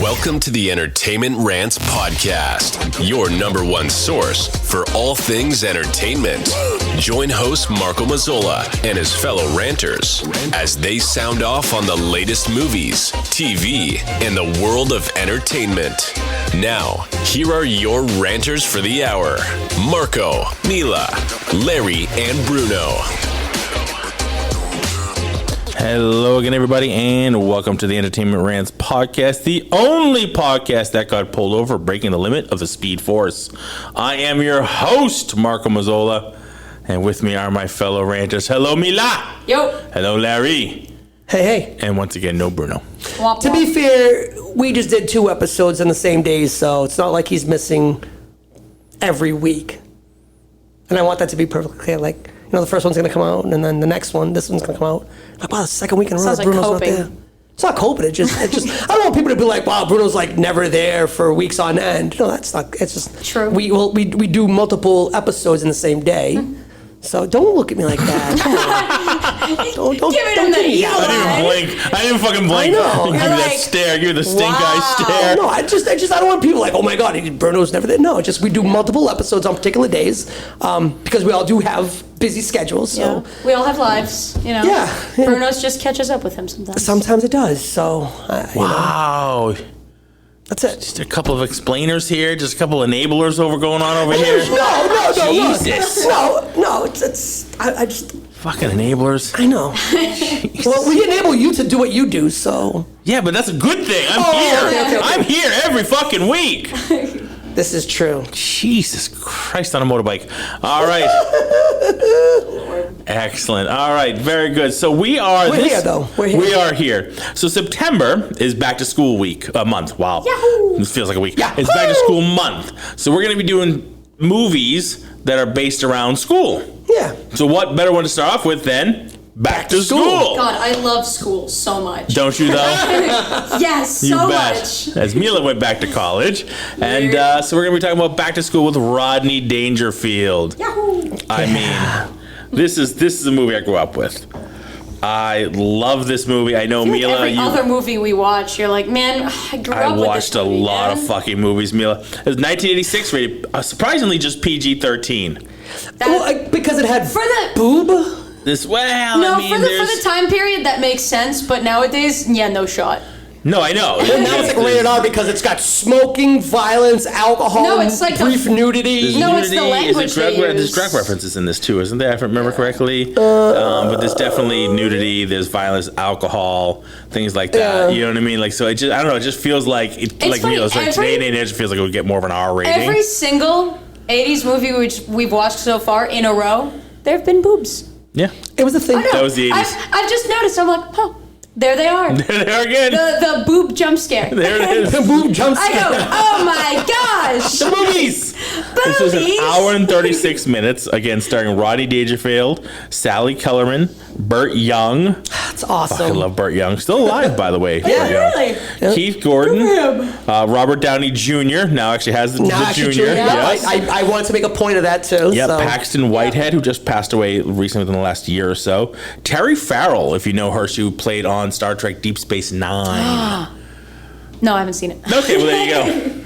Welcome to the Entertainment Rants Podcast, your number one source for all things entertainment. Join host Marco Mazzola and his fellow ranters as they sound off on the latest movies, TV, and the world of entertainment. Now, here are your ranters for the hour, Marco, Mila, Larry, and Bruno. Hello again, everybody, and welcome to the Entertainment Rants Podcast, the only podcast that got pulled over breaking the limit of the Speed Force. I am your host, Marco Mazzola, and with me are my fellow ranters. Hello, Mila. Yo. Hello, Larry. Hey. And once again, no Bruno. Womp, To womp. be fair, we just did 2 episodes in the same days, so it's not like he's missing every week. And I want that to be perfectly clear. Like, you know, the first one's going to come out, and then the next one, this one's going to come out. Like, wow, the second week in a row, Sounds like Bruno's coping. not there. It's not coping. It's just, I don't want people to be like, wow, Bruno's like never there for weeks on end. No, that's not, it's just. True. We do multiple episodes in the same day. So don't look at me like that. Come on. Don't Giving don't him the give me evil that. I didn't even blink. I didn't fucking blink. I know. Give me You're that like, stare. Give me the stink eye wow. stare. No, I don't want people like, oh my God, Bruno's never there. No, it's just we do multiple episodes on particular days because we all do have busy schedules. So Yeah. We all have lives, you know. Yeah. Bruno's just catches up with him sometimes. sometimes it does. So, you know, Wow. that's it. Just a couple of explainers here. Just a couple of enablers going on over here. No. Jesus. No. I just, Fucking enablers. I know. Well, we enable you to do what you do, so Yeah, but that's a good thing. I'm Oh, here. okay. I'm here every fucking week. this is true. Jesus Christ on a motorbike. All right. Excellent. All right. Very good. So we are. We're here, though. We're here. We are here. So September is back to school week, month. Wow. Yahoo! This feels like a week. Yahoo! It's back to school month. So we're going to be doing movies that are based around school. Yeah. So what better one to start off with than back to school? God, I love school so much. Don't you though? Yes, You so bet. much. As Mila went back to college. And Weird. so we're going to be talking about back to school with Rodney Dangerfield. Yahoo! I mean, this is a movie I grew up with. I love this movie. I know, I feel like Mila, every other movie we watch, you're like, man, I grew I up with watched this a movie, lot man. of fucking movies, Mila. It was 1986 rated, surprisingly just PG-13. Well, because it had For the- boob. This, well, No, I mean, for the time period, that makes sense, but nowadays, yeah, no shot. No, I know. Now it's like rated R because it's got smoking, violence, alcohol, No, it's like brief nudity. No, it's the Nudity. language they There's use. drug references in this too, isn't there? If I remember correctly. But there's definitely nudity. There's violence, alcohol, things like that. Yeah. You know what I mean? Like, so it just, I don't know. It just feels like like funny, Mila, it's like every- today and age, it feels like it would get more of an R rating. Every single 80s movie which we've watched so far in a row, there have been boobs. Yeah, It was a thing. I know. That was the 80s. I've just noticed. I'm like, huh, there they are. there again. The boob jump scare. There it is. The boob jump I scare. go, oh my gosh. The movies. This was an Boobies. hour and 36 minutes. Again, starring Rodney Dangerfield, Sally Kellerman, Burt Young. That's awesome. I love Burt Young. Still alive, by the way. Yeah. Burt Young. Really? Keith Gordon, Robert Downey Jr. now actually has the Actually, junior. yeah, Yes. I want to make a point of that too. Yep, so. Paxton Whitehead, who just passed away recently within the last year or so. Terry Farrell, if you know her, she played on Star Trek Deep Space Nine. No, I haven't seen it. Okay, well, there you go.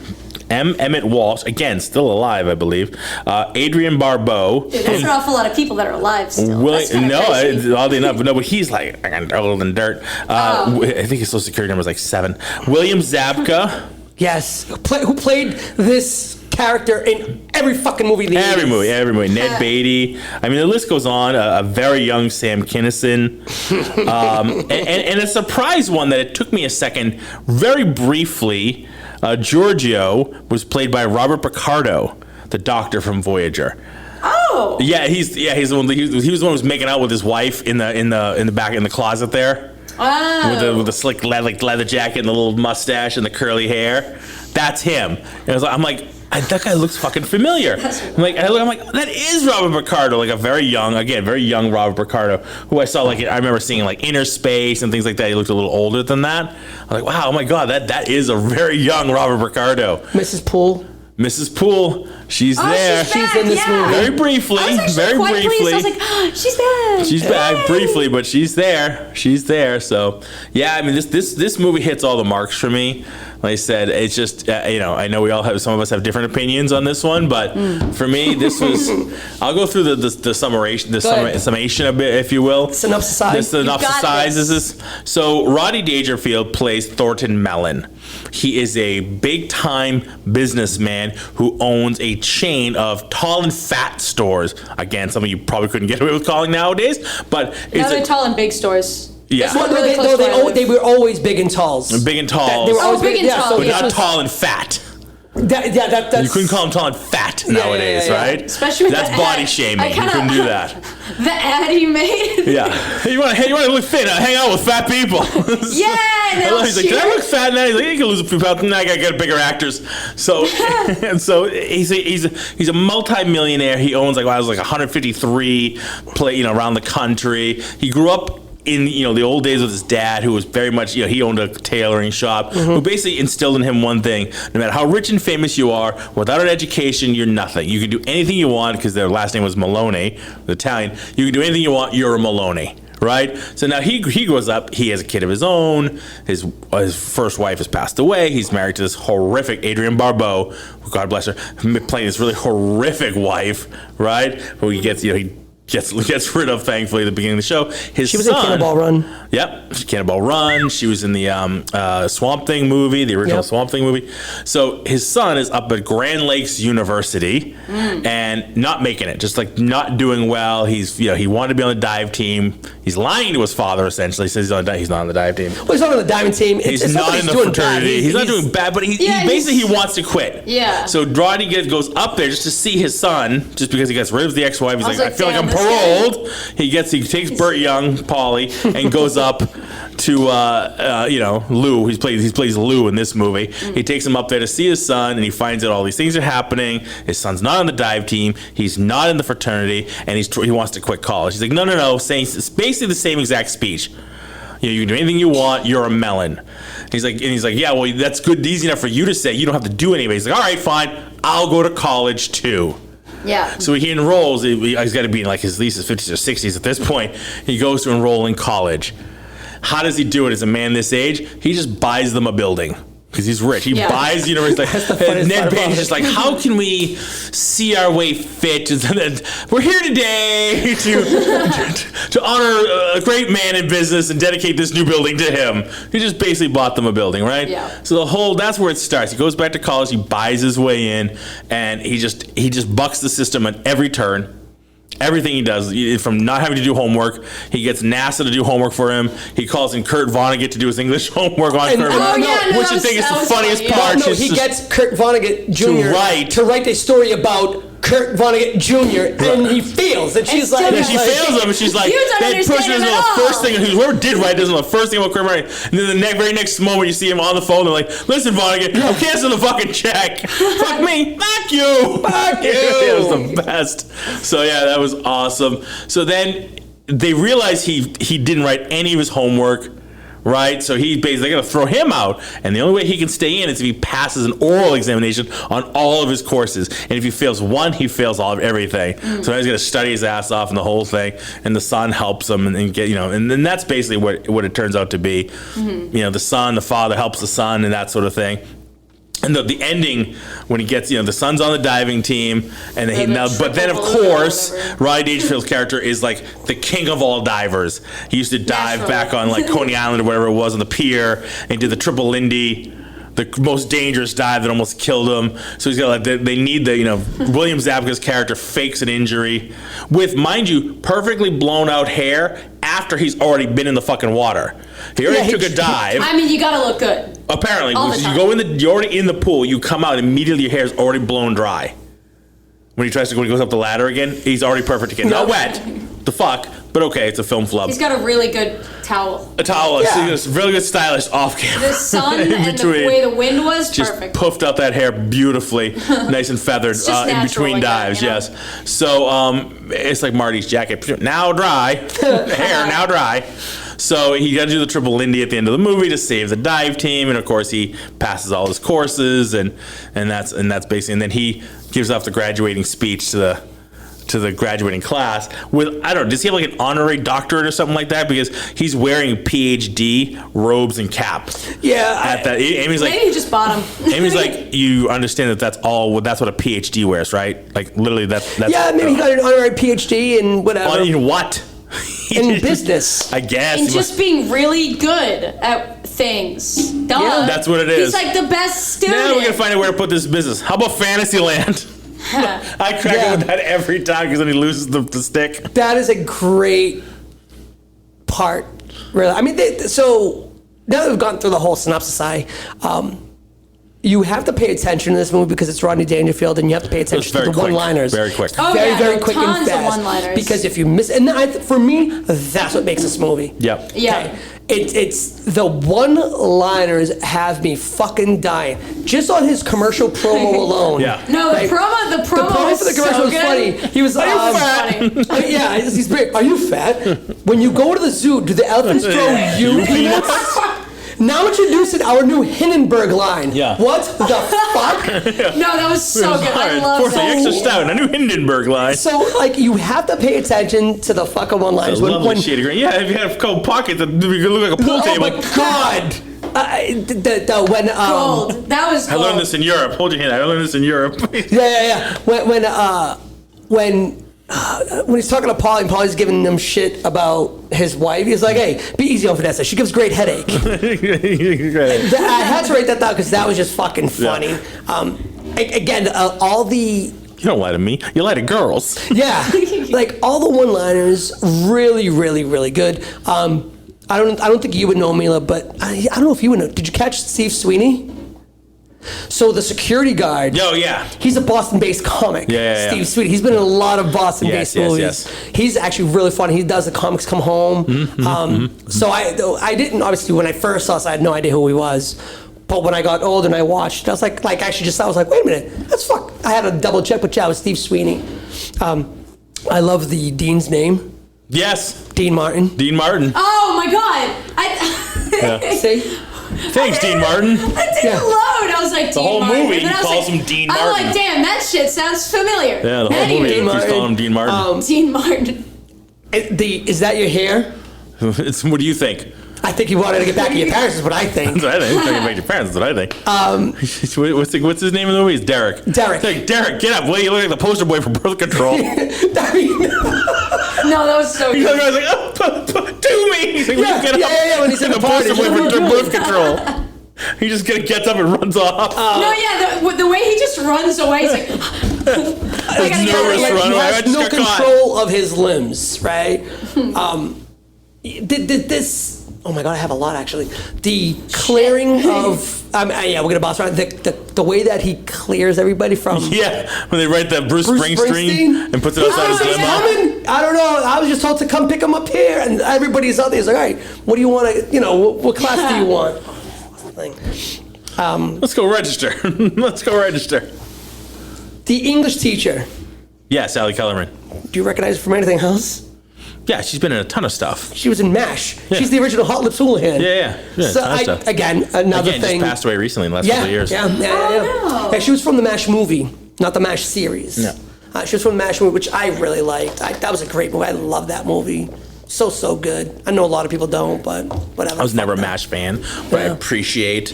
Emmett Walsh, again, still alive, I believe. Adrian Barbeau. Dude, that's an awful lot of people that are alive still. That's kinda No, crazy. oddly enough, no, but he's like older than dirt. I think his social security number is like 7. William Zabka. Yes. Who played this character in every fucking movie in the 80s. Every movie. Ned Beatty. I mean, the list goes on. A very young Sam Kinison. And a surprise one that it took me a second, very briefly, Giorgio was played by Robert Picardo, the doctor from Voyager. Oh. Yeah, he's the one. He was the one who was making out with his wife in the back in the closet there. Oh. With the slick leather jacket and the little mustache and the curly hair. That's him. And I'm like, that guy looks fucking familiar. I'm like, that is Robert Picardo, like a very young Robert Picardo, who I saw I remember seeing like Inner Space and things like that. He looked a little older than that. I'm like, wow, oh my God, that is a very young Robert Picardo. Mrs. Poole. Mrs. Poole, She's Oh, there. she's in this movie. Very briefly. I was actually Very quite briefly. pleased. I was like, oh, she's back. She's back briefly, but she's there. She's there. So, yeah, I mean, this movie hits all the marks for me. Like I said, it's just, I know some of us have different opinions on this one, but for me, this was, I'll go through the summation a bit, if you will. Synopsisize. This is, so Rodney Dangerfield plays Thornton Melon. He is a big-time businessman who owns a chain of tall and fat stores. Again, something you probably couldn't get away with calling nowadays, but Now they're tall and big stores. Yeah. It's really close to where I live. They were always big and talls. Big and tall. They were always big and tall, but yeah. not tall and fat. That's, You couldn't call them tall and fat nowadays, yeah. right? Especially with That's the body ad. shaming. I You couldn't do that. The ad he made. Yeah. Hey, you want to look fit? Hang out with fat people. Yeah, and I love, he's like, can I look fat now? He's like, you can lose a few pounds. Now I gotta get bigger actors. So, and so he's a multi-millionaire. He owns like 153 around the country. He grew up in the old days with his dad, who was very much he owned a tailoring shop, who basically instilled in him one thing: no matter how rich and famous you are, without an education, you're nothing. You can do anything you want, because their last name was Maloney, the Italian. You can do anything you want. You're a Maloney. Right? So now he grows up. He has a kid of his own. His first wife has passed away. He's married to this horrific Adrienne Barbeau, who, God bless her, playing this really horrific wife, right? Who he gets rid of, thankfully, at the beginning of the show. She was in Cannonball Run. Yep, Cannonball Run. She was in the Swamp Thing movie, the original Swamp Thing movie. So his son is up at Grand Lakes University and not making it, just like not doing well. He's he wanted to be on the dive team. He's lying to his father, essentially. He says he's not on the dive team. Well, he's not on the diamond team. He's not in the fraternity. He's not doing bad, but he basically wants to quit. Yeah. So Rodney goes up there just to see his son, just because he gets rid of the ex-wife. He's like, I feel like I'm paroled. He takes Burt Young, Paulie, and goes up to Lou. He plays Lou in this movie. He takes him up there to see his son, and he finds out all these things are happening. His son's not on the dive team. He's not in the fraternity, and he wants to quit college. He's like, no, saying it's basically the same exact speech. You can do anything you want. You're a melon. He's like, yeah, well, that's good, easy enough for you to say. You don't have to do anything. He's like, all right, fine. I'll go to college too. Yeah. So he enrolls. He's got to be in like at least his 50s or 60s at this point. He goes to enroll in college. How does he do it as a man this age? He just buys them a building. Because he's rich. He buys the university. And Ned Payne is just like, how can we see our way fit? And then, we're here today to honor a great man in business and dedicate this new building to him. He just basically bought them a building, right? Yeah. So that's where it starts. He goes back to college. He buys his way in, and he just bucks the system at every turn. Everything he does, from not having to do homework, he gets NASA to do homework for him. He calls in Kurt Vonnegut to do his English homework on Kurt Vonnegut, which I think is the funniest part. No, he gets Kurt Vonnegut Jr. to write a story about Kurt Vonnegut Jr. and he fails, and she's like, she fails him, and she's like, that person is the first thing. Whoever did write doesn't know the first thing about Kurt Vonnegut, and then the very next moment you see him on the phone, they're like, listen, Vonnegut, I'm canceling the fucking check. Fuck me, fuck you, fuck you. It was the best. So yeah, that was awesome. So then they realize he didn't write any of his homework. Right, so he's basically going to throw him out, and the only way he can stay in is if he passes an oral examination on all of his courses. And if he fails one, he fails everything. So now he's going to study his ass off and the whole thing. And the son helps him, and get and then that's basically what it turns out to be. The father helps the son, and that sort of thing. And the ending, when he gets, the son's on the diving team, and but then of course, Rodney Dangerfield's character is like the king of all divers. He used to dive back on like Coney Island or whatever it was on the pier, and he did the triple Lindy, the most dangerous dive that almost killed him. So he's got they need William Zabka's character fakes an injury with, mind you, perfectly blown out hair after he's already been in the fucking water. He already took a dive. I mean, you gotta look good. Apparently, you're already in the pool, you come out, immediately your hair's already blown dry. When he goes up the ladder again, he's already perfect again. Not wet. The fuck. But okay, it's a film flub. He's got a really good towel. A towel. Yeah. It's really good stylist off camera. The sun and the way the wind was, just perfect. Puffed out that hair beautifully, nice and feathered in between dives, yes. So it's like Marty's jacket. Now dry. Hair now dry. So he got to do the triple Lindy at the end of the movie to save the dive team, and of course he passes all his courses, and that's basically. And then he gives off the graduating speech to the graduating class with, I don't know, does he have like an honorary doctorate or something like that? Because he's wearing PhD robes and cap. Yeah. At that, Amy's like, Maybe he just bought them. Amy's like, you understand that that's what a PhD wears, right? Like literally that's Yeah, maybe he got an honorary PhD in whatever. in what? In business. I guess. And just being really good at things. Duh. Yeah, that's what it is. He's like the best student. Now we gotta find out where to put this business. How about Fantasyland? I crack him with that every time because then he loses the stick. That is a great part, really. I mean, so now that we've gone through the whole synopsis, you have to pay attention to this movie because it's Rodney Dangerfield, and you have to pay attention to the quick, one-liners. very quick. Oh, very, yeah, very no, quick and tons of fast. one-liners. Because if you miss, and for me, that's what makes this movie. Yep. Yeah. Okay? It's the one-liners have me fucking dying. Just on his commercial promo alone. Yeah. No, the Like, promo The promo was for the commercial so was good. funny. He was Funny. yeah, he's great. Are you fat? When you go to the zoo, do the elephants throw you peanuts? Now introducing our new Hindenburg line. Yeah. What the fuck? No, that was so good. I love Fourth, the that. extra stout. A new Hindenburg line. So, like, you have to pay attention to the fucking one-liners. Lovely shade of green. Yeah, if you had a couple pockets, it would look like a pool Oh table. my god! When Gold. That was I gold. learned this in Europe. Hold your hand. I learned this in Europe. yeah. When he's talking to Polly, and Polly's giving him shit about his wife, he's like, "Hey, be easy on Vanessa. She gives great headache." I had to write that down because that was just fucking funny. Again, all the You don't lie to me. You lie to girls. like all the one-liners, really, really, really good. I don't think you would know, Mila, but I don't know if you would know. Did you catch Steve Sweeney? So the security guard. Yo, yeah. He's a Boston-based comic. Yeah. Steve Sweeney. He's been in a lot of Boston-based movies. Yes. He's actually really funny. He does the Comics Come Home. So I didn't, obviously, when I first saw this, I had no idea who he was. But when I got older and I watched, I was like actually just, I was like, wait a minute, that's fuck. I had to double check, but yeah, it was Steve Sweeney. I love the Dean's name. Yes. Dean Martin. Dean Martin. Oh my god. See? Thanks, Dean Martin. That didn't load. I was like, The Dean whole Martin. movie, And then he I was calls like, him Dean I'm Martin. like, damn, that shit sounds familiar. Yeah, the whole Anyway, movie. Dean He's Martin. calling him Dean Martin. Dean Martin. Is that your hair? What do you think? I think you wanted to get back at your parents is what I think. That's what I think. Talking about your parents. That's what I think. What's his name in the movie? It's Derek. Derek. It's like, Derek, get up. Well, you look like the poster boy for birth control. No, that was so He's good. like, oh, do me. He's like, Yeah, get up. yeah, when he's in the poster party. boy for birth control. He just gets up and runs off. No, yeah, the way he just runs away, he's like, I gotta get nervous away. run He away. I has just no got caught. control of his limbs, right? This. Oh my god, I have a lot actually. The clearing of. Yeah, we're gonna boss around. The way that he clears everybody from. Yeah, when they write that Bruce Bruce Springsteen and puts it outside his He's limo. coming. I don't know. I was just told to come pick him up here, and everybody's out there. He's like, all right, what do you want to? What class do you want? Let's go register. Let's go register. The English teacher. Yeah, Sally Kellerman. Do you recognize her from anything else? Yeah, she's been in a ton of stuff. She was in MASH. Yeah. She's the original Hot Lips Houlihan. Yeah. So ton of stuff. again, another Again, thing. just passed away recently in the last couple of years. Yeah. no. Yeah, she was from the MASH movie, not the MASH series. Yeah. She was from the MASH movie, which I really liked. That was a great movie. I love that movie. So good. I know a lot of people don't, but whatever. I was never a Fuck that. MASH fan, but I appreciate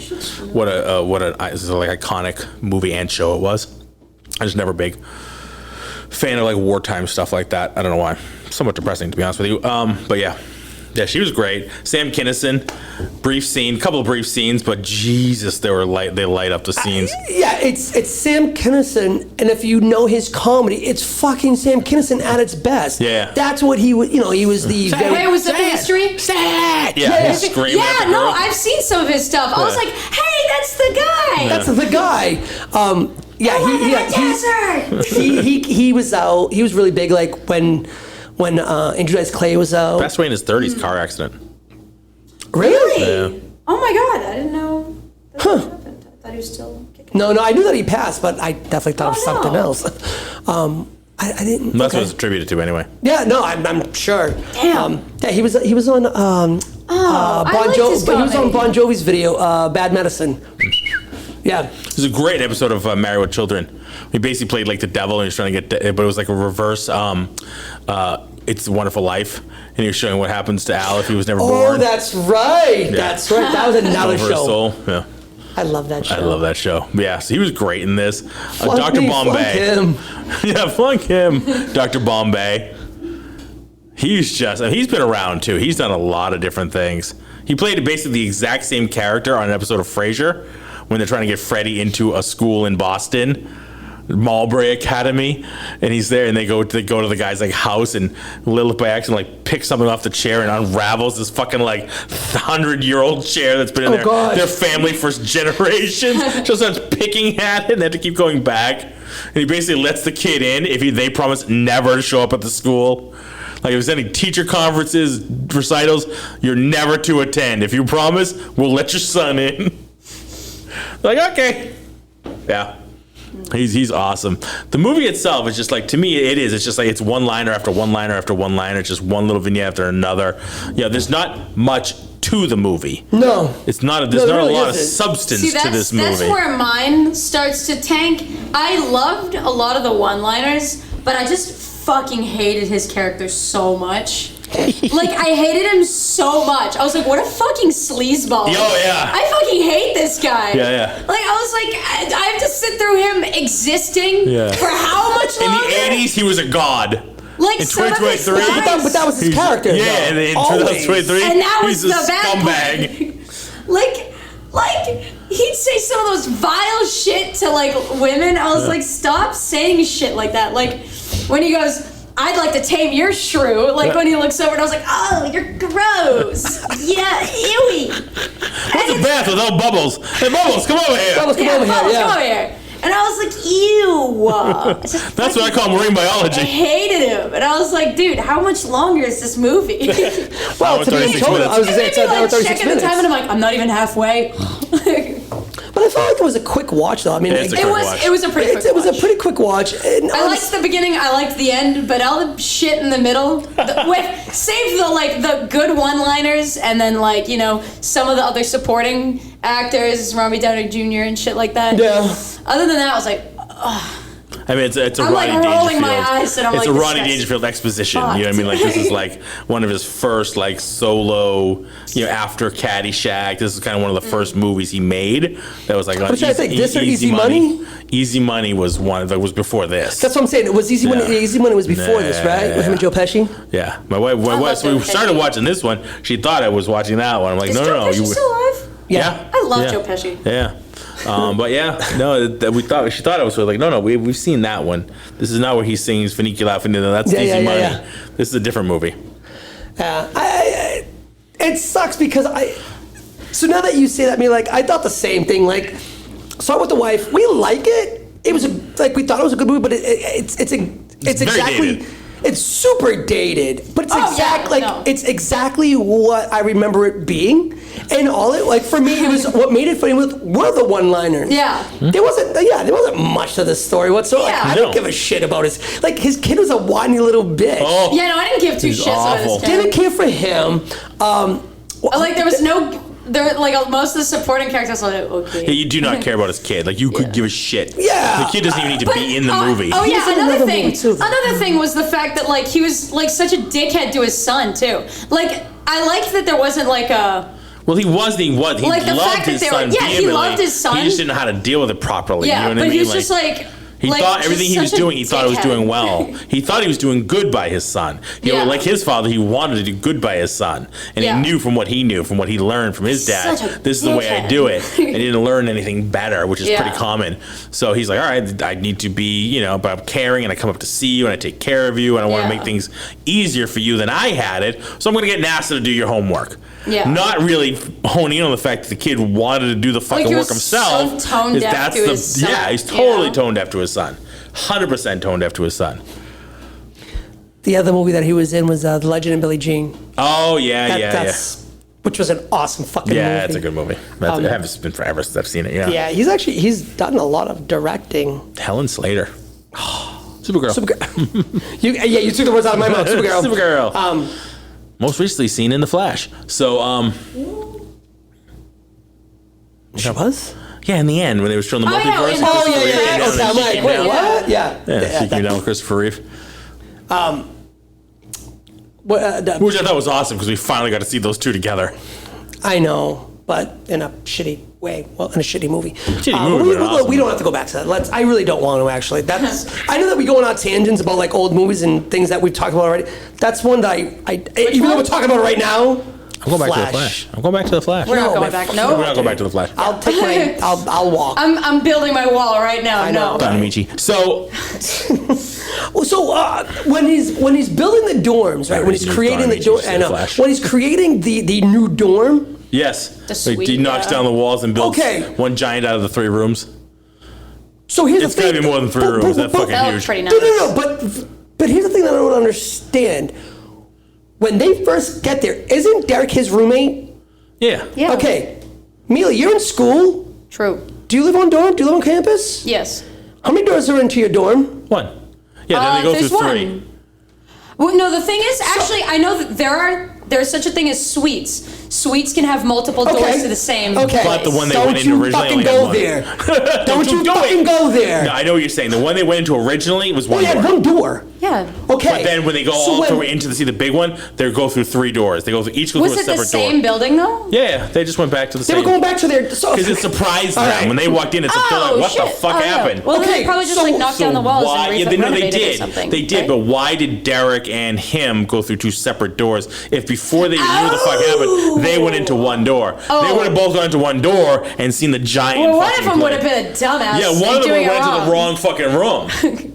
what an iconic movie and show it was. I was never a big fan of like wartime stuff like that. I don't know why. Somewhat depressing, to be honest with you. But yeah, she was great. Sam Kinison, couple of brief scenes, but Jesus, they light up the scenes. Yeah, it's Sam Kinison, and if you know his comedy, it's fucking Sam Kinison at its best. Yeah. That's what he was. He was the. Wait, was that the history? Yeah, he's screaming at Yeah, the no, girl. I've seen some of his stuff. I was Yeah. like, hey, that's the guy. That's the guy. He was out. He was really big, like when Andrew Dice Clay was out. Passed away in his 30s car accident. Really? Yeah. Oh my god, I didn't know that happened. I thought he was still kicking. No, I knew that he passed, but I definitely thought it was Oh, no. something else. I didn't. That's okay. what it's attributed to anyway. Yeah, no, I'm sure. Damn. Yeah, he was on. I liked his But he was on comedy. Bon Jovi's video, Bad Medicine. Yeah. It was a great episode of Married with Children. He basically played like the devil, and he was trying to get, but it was like a reverse. It's a Wonderful Life, and he was showing what happens to Al if he was never born. Oh, that's right. Yeah. That's right. That was another Over his show. soul. Yeah, I love that show. I love that show. Yeah, so he was great in this. Flunk Dr. me, Bombay. flunk him. Yeah, flunk him. Dr. Bombay. He's been around too. He's done a lot of different things. He played basically the exact same character on an episode of Frasier when they're trying to get Freddie into a school in Boston, Marlbury Academy, and he's there, and they go to the guy's like house, and Lilith by accident like picks something off the chair and unravels this fucking like 100-year-old chair that's been in their family for generations. She starts picking at it, and they have to keep going back. And he basically lets the kid in if they promise never to show up at the school. Like, if there's any teacher conferences, recitals, you're never to attend. If you promise, we'll let your son in. Like, okay. Yeah. He's awesome. The movie itself is just like, to me, it is. It's just like, it's one-liner after one-liner after one-liner. It's just one little vignette after another. Yeah, there's not much to the movie. No. There's not a lot of isn't. substance See, to this movie. that's where mine starts to tank. I loved a lot of the one-liners, but I just fucking hated his character so much. Like, I hated him so much. I was like, what a fucking sleazeball. Oh, yeah. I fucking hate this guy. Yeah. Like, I was like, I have to sit through him existing for how much In longer? the 80s, he was a god. Like, in some of his 2023. lines- But that was his character. Yeah, though. and in Always. 2023, And that he's was a the bad scumbag. like he'd say some of those vile shit to like women. I was like, stop saying shit like that. Like when he goes, I'd like to tame your shrew. Like when he looks over and I was like, oh, you're gross. Yeah, ewy. What's a bath without Bubbles? Hey, Bubbles, come over here. Bubbles, come over here. Bubbles, Yeah. come over here. And I was like, ew. That's what I call marine I biology. hated him. And I was like, dude, how much longer is this movie? Well, to be 36 told, minutes. I was going to say it's an hour like 36 checking the minutes. time and I'm like, I'm not even halfway. But I felt like it was a quick watch, though. I mean, Yeah, it's a quick watch. It was a pretty quick it was a watch. pretty quick watch. And I liked the beginning, I liked the end, but all the shit in the middle, save the good one-liners, and then like, you know, some of the other supporting actors, Robert Downey Jr. and shit like that. Yeah. Other than that, I was like, I mean, it's a I'm, like, Rodney rolling Dangerfield. my eyes and I'm it's like, a this Rodney guy's Dangerfield exposition. You know what I fucked. mean? Like, this is like one of his first like solo, you know, after Caddyshack. This is kind of one of the first movies he made. That was like on I'm trying to think, this or Easy Money? Easy Money was one that was before this. That's what I'm saying. It was Easy Money. Yeah. Easy Money was before this, right? With him and Joe Pesci. Yeah, my wife. love So we Joe started Pesci. watching this one. She thought I was watching that one. I'm like, is no, Joe no, no. Pesci still alive? Yeah. I love Yeah. Joe Pesci. Yeah. But yeah, no, she thought I was like, no, we've seen that one. This is not where he sings Funicula Finita. That's Yeah, Easy yeah, Money. yeah. This is a different movie. It sucks because so now that you say that, I mean, like, I thought the same thing. Like, saw it with the wife. We like it. It was we thought it was a good movie, but it's very exactly. dated. It's super dated, but it's no. it's exactly what I remember it being, and all it like for me it was what made it funny were the one-liners. Yeah. there wasn't much to the story whatsoever. Yeah. Like, I No. don't give a shit about his kid was a whiny little bitch. Oh, Yeah, no, I didn't give two He's shits about awful. his character. Didn't care for him. Like there was most of the supporting characters were like, okay. yeah, you do not care about his kid. Like, you could give a shit. Yeah. The kid doesn't even need to be in the movie. Oh yeah, He's in another another thing. movie, too. Another thing was the fact that like he was like such a dickhead to his son too. Like I liked that there wasn't like a Well, he was. He Like, the loved fact that his they were- son yeah, he vehemently. loved his son. He just didn't know how to deal with it properly. yeah, You know what but I mean? he was just like He thought everything he was doing, he thought it was doing well. He thought he was doing good by his son. You know, Yeah. like his father, he wanted to do good by his son. And Yeah. he knew from what he knew, from what he learned from his dad, Such a this is the way I dickhead. do it. And he didn't learn anything better, which is Yeah. pretty common. So he's like, all right, I need to be, you know, but I'm caring and I come up to see you and I take care of you and I want to Yeah. make things easier for you than I had it. So I'm going to get NASA to do your homework. Yeah. Not really honing in on the fact that the kid wanted to do the fucking he work was himself. so tone is deaf that's to the his son, yeah, he's you totally know? tone deaf to his son. 100% tone deaf to his son. The other movie that he was in was The Legend of Billie Jean. Oh yeah, Which was an awesome fucking movie. yeah. It's a good movie. It has been forever since I've seen it. Yeah. Yeah, he's done a lot of directing. Helen Slater. Supergirl. You took the words out of my mouth. Supergirl. Supergirl. Most recently seen in The Flash. So, She was? yeah, in the end when they were showing the Oh, yeah, multiverse. in- Oh, yeah. Christopher Reeve Okay, came down I'm and she like, came wait, down. what? Yeah. Yeah, she came down with Christopher Reeve. Which I thought was awesome because we finally got to see those two together. I know, but in a shitty way. Well, in a shitty movie. Shitty movie, but awesome. We don't have to go back to that. I really don't want to, actually. I know that we go on tangents about, like, old movies and things that we've talked about already. That's one that even though we're talking about it right now, I'm going back to The Flash. I'm going back to The Flash. We're not No, going man, back. fuck No. We're not going back to The Flash. I'll take my, I'll walk. I'm building my wall right now. I know. No. Don Amici. So, When he's building the dorms, right? When he's He's creating the Don dorm, Amici, I know. Flash. When he's creating the new dorm, yes. The Like, he suite, knocks yeah. down the walls and builds Okay. one giant out of the 3 rooms. so here's It's the got thing. to be more than 3 rooms. That's fucking That huge. looks pretty nice. No, but here's the thing that I don't understand. When they first get there, isn't Derek his roommate? Yeah. Yeah. Okay, Mila, you're in school. True. Do you live on dorm? Do you live on campus? Yes. How many doors are into your dorm? 1. Yeah, then they go there's through 3. one. Well, no, the thing is, actually, I know that there's such a thing as suites. Suites can have multiple doors to the same. Okay. But the one they Don't went into you originally fucking only had go one. there. Don't you do it. fucking go there. No, I know what you're saying. The one they went into originally was Well, one they had door. one door. Yeah. Okay. But then when they go So all when- through into the see the big one, they go through 3 doors. They go through, each go Was through a it the separate same door. building though? Yeah, they just went back to the They same. were going back to their. Because it surprised All them right. when they walked in. It's they're like, what the shit. fuck Oh, no. happened? Well, Okay, they probably just so- like knocked down the walls and yeah, they renovated did. or something. They did, right? but why did Derek and him go through 2 separate doors if before they knew what the fuck happened, they went into one door? They would have both gone into one door and seen the giant. Well, one of fucking them would plane. have been a dumbass. Yeah, one of them doing went it to wrong. the wrong fucking room.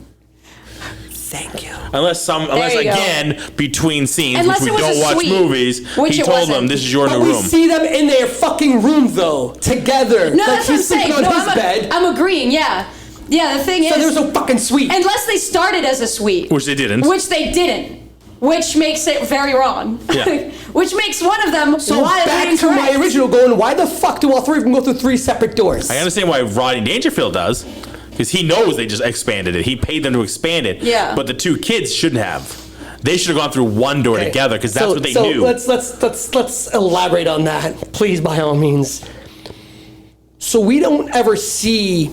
Thank you. Unless you go. again, between scenes, Unless which it we was don't a watch suite, movies, which he it told wasn't. them, this is your But new we room. see them in their fucking room though, together. No, like that's what I'm he's sleeping saying. on No, his bed. I'm agreeing. Yeah. Yeah. The thing So is, there's no fucking suite. unless they started as a suite, Which they didn't. which they didn't, which makes it very wrong. Yeah. Which makes one of them So wildly back to my incorrect. original going, why the fuck do all 3 of them go through 3 separate doors? I understand why Rodney Dangerfield does, because he knows they just expanded it. He paid them to expand it. Yeah. But the 2 kids shouldn't have. They should have gone through one door Okay. together because that's So- what they so knew. Let's elaborate on that, please, by all means. So we don't ever see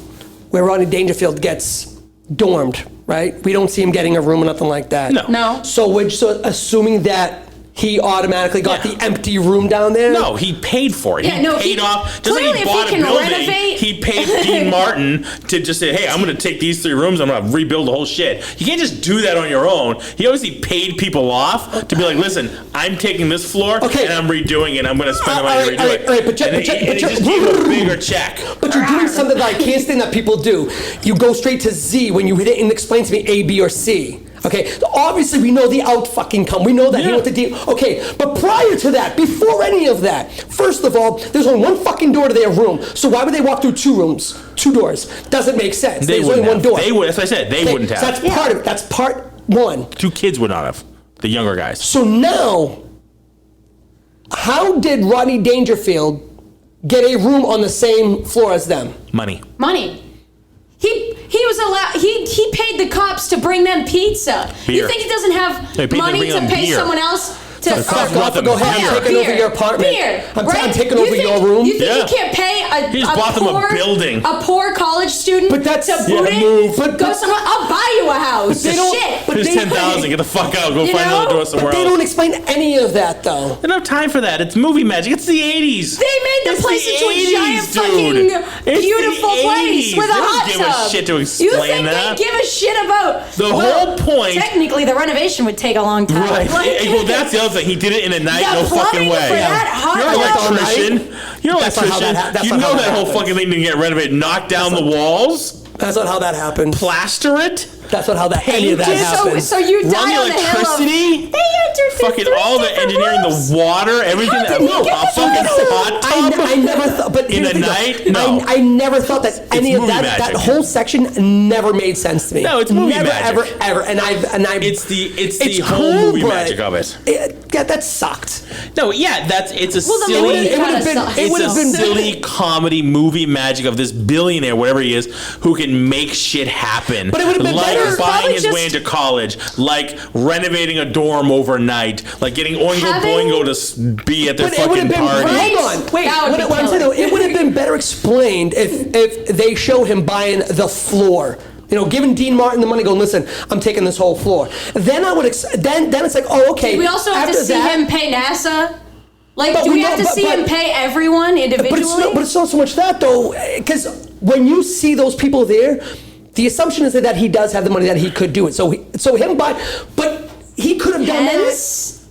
where Rodney Dangerfield gets dormed, right? We don't see him getting a room or nothing like that. No. So we're just assuming that he automatically got Yeah. the empty room down there? No, he paid for it. Yeah, he no, paid he- off. Just like clearly he if he bought a can building, renovate- he paid Dean Martin to just say, hey, I'm going to take these 3 rooms, I'm going to rebuild the whole shit. You can't just do that on your own. He obviously paid people off to be like, listen, I'm taking this floor Okay. and I'm redoing it. I'm going to spend the money to redo it. all right, but and he just gave a bigger check. But you're doing something that I can't stand that people do. You go straight to Z when you hit it and explain to me A, B, or C. Okay, so obviously we know the out fucking come. We know that he Yeah. went to D. Okay, but prior to that, before any of that, first of all, there's only one fucking door to their room. So why would they walk through 2 rooms, 2 doors? Doesn't make sense. They There's only wouldn't one have. door. They would. That's what I said. They Okay, wouldn't have. So that's part of it. That's part 1. 2 kids would not have. The younger guys. So now, how did Rodney Dangerfield get a room on the same floor as them? Money. Money. He was allowed. He paid the cops to bring them pizza. Beer. You think he doesn't They have paid to money bring to them pay beer. someone else to? The cops Fuck brought off them and go ahead. beer. I'm taking over your apartment. Beer, I'm right? taking You over think- your room. You think Yeah. you can't pay He just bought them a building. a poor college student But that's- to yeah, boot it? move. But- Go somewhere. I'll buy you a house. they don't- Shit. but Here's they- 10,000. Get the fuck out. Go You find know? another door But somewhere they else. don't explain any of that, though. They don't have time for that. It's movie magic. It's the 80s. They made the It's place the into a 80s, giant dude. fucking It's the beautiful place 80s. with a They don't hot give a tub. shit to You explain think that. they give a shit about The whole point- Technically, the renovation would take a long time. Right. Like, Well, that's the other thing. He did it in a night, The no fucking plumbing way. for that hot You're an tub- electrician. You're an That's not how electrician. that- that's You not know how that that whole happens. fucking thing didn't get renovated. Knock down the walls, That's not how that happened. plaster it. That's not how any of that Paint it. happened. so you Run die the on the hill of electricity. they entered through Fucking 3 all the different engineering, rooms. the water, everything. How did he get a the fucking hot tub. I never thought, but In here's a the thing, night? though. No. I never thought that any of movie that magic. whole section never made sense to me. No, it's movie never, magic. ever, and I. It's the whole cool, movie but magic of it. Yeah, that sucked. No, yeah, it's a Well, then silly. it would have been. sucks. It It's would a have been silly comedy movie magic of this billionaire, whatever he is, who can make shit happen. But it would have been like better. buying Probably his just- way into college, like renovating a dorm overnight. night, like getting Oingo Having- Boingo to be at their But it would fucking have been party. Right? hold on, wait. That would be What I'm saying though, killer. it would have been better explained if they show him buying the floor. You know, giving Dean Martin the money, going, listen, I'm taking this whole floor. Then I would, then it's like, oh, okay. We also have to after see that- him pay NASA. Like, But do we we have know- to see him pay everyone individually? But it's not so much that though, because when you see those people there, the assumption is that he does have the money that he could do it. So him buy, but he could have done this.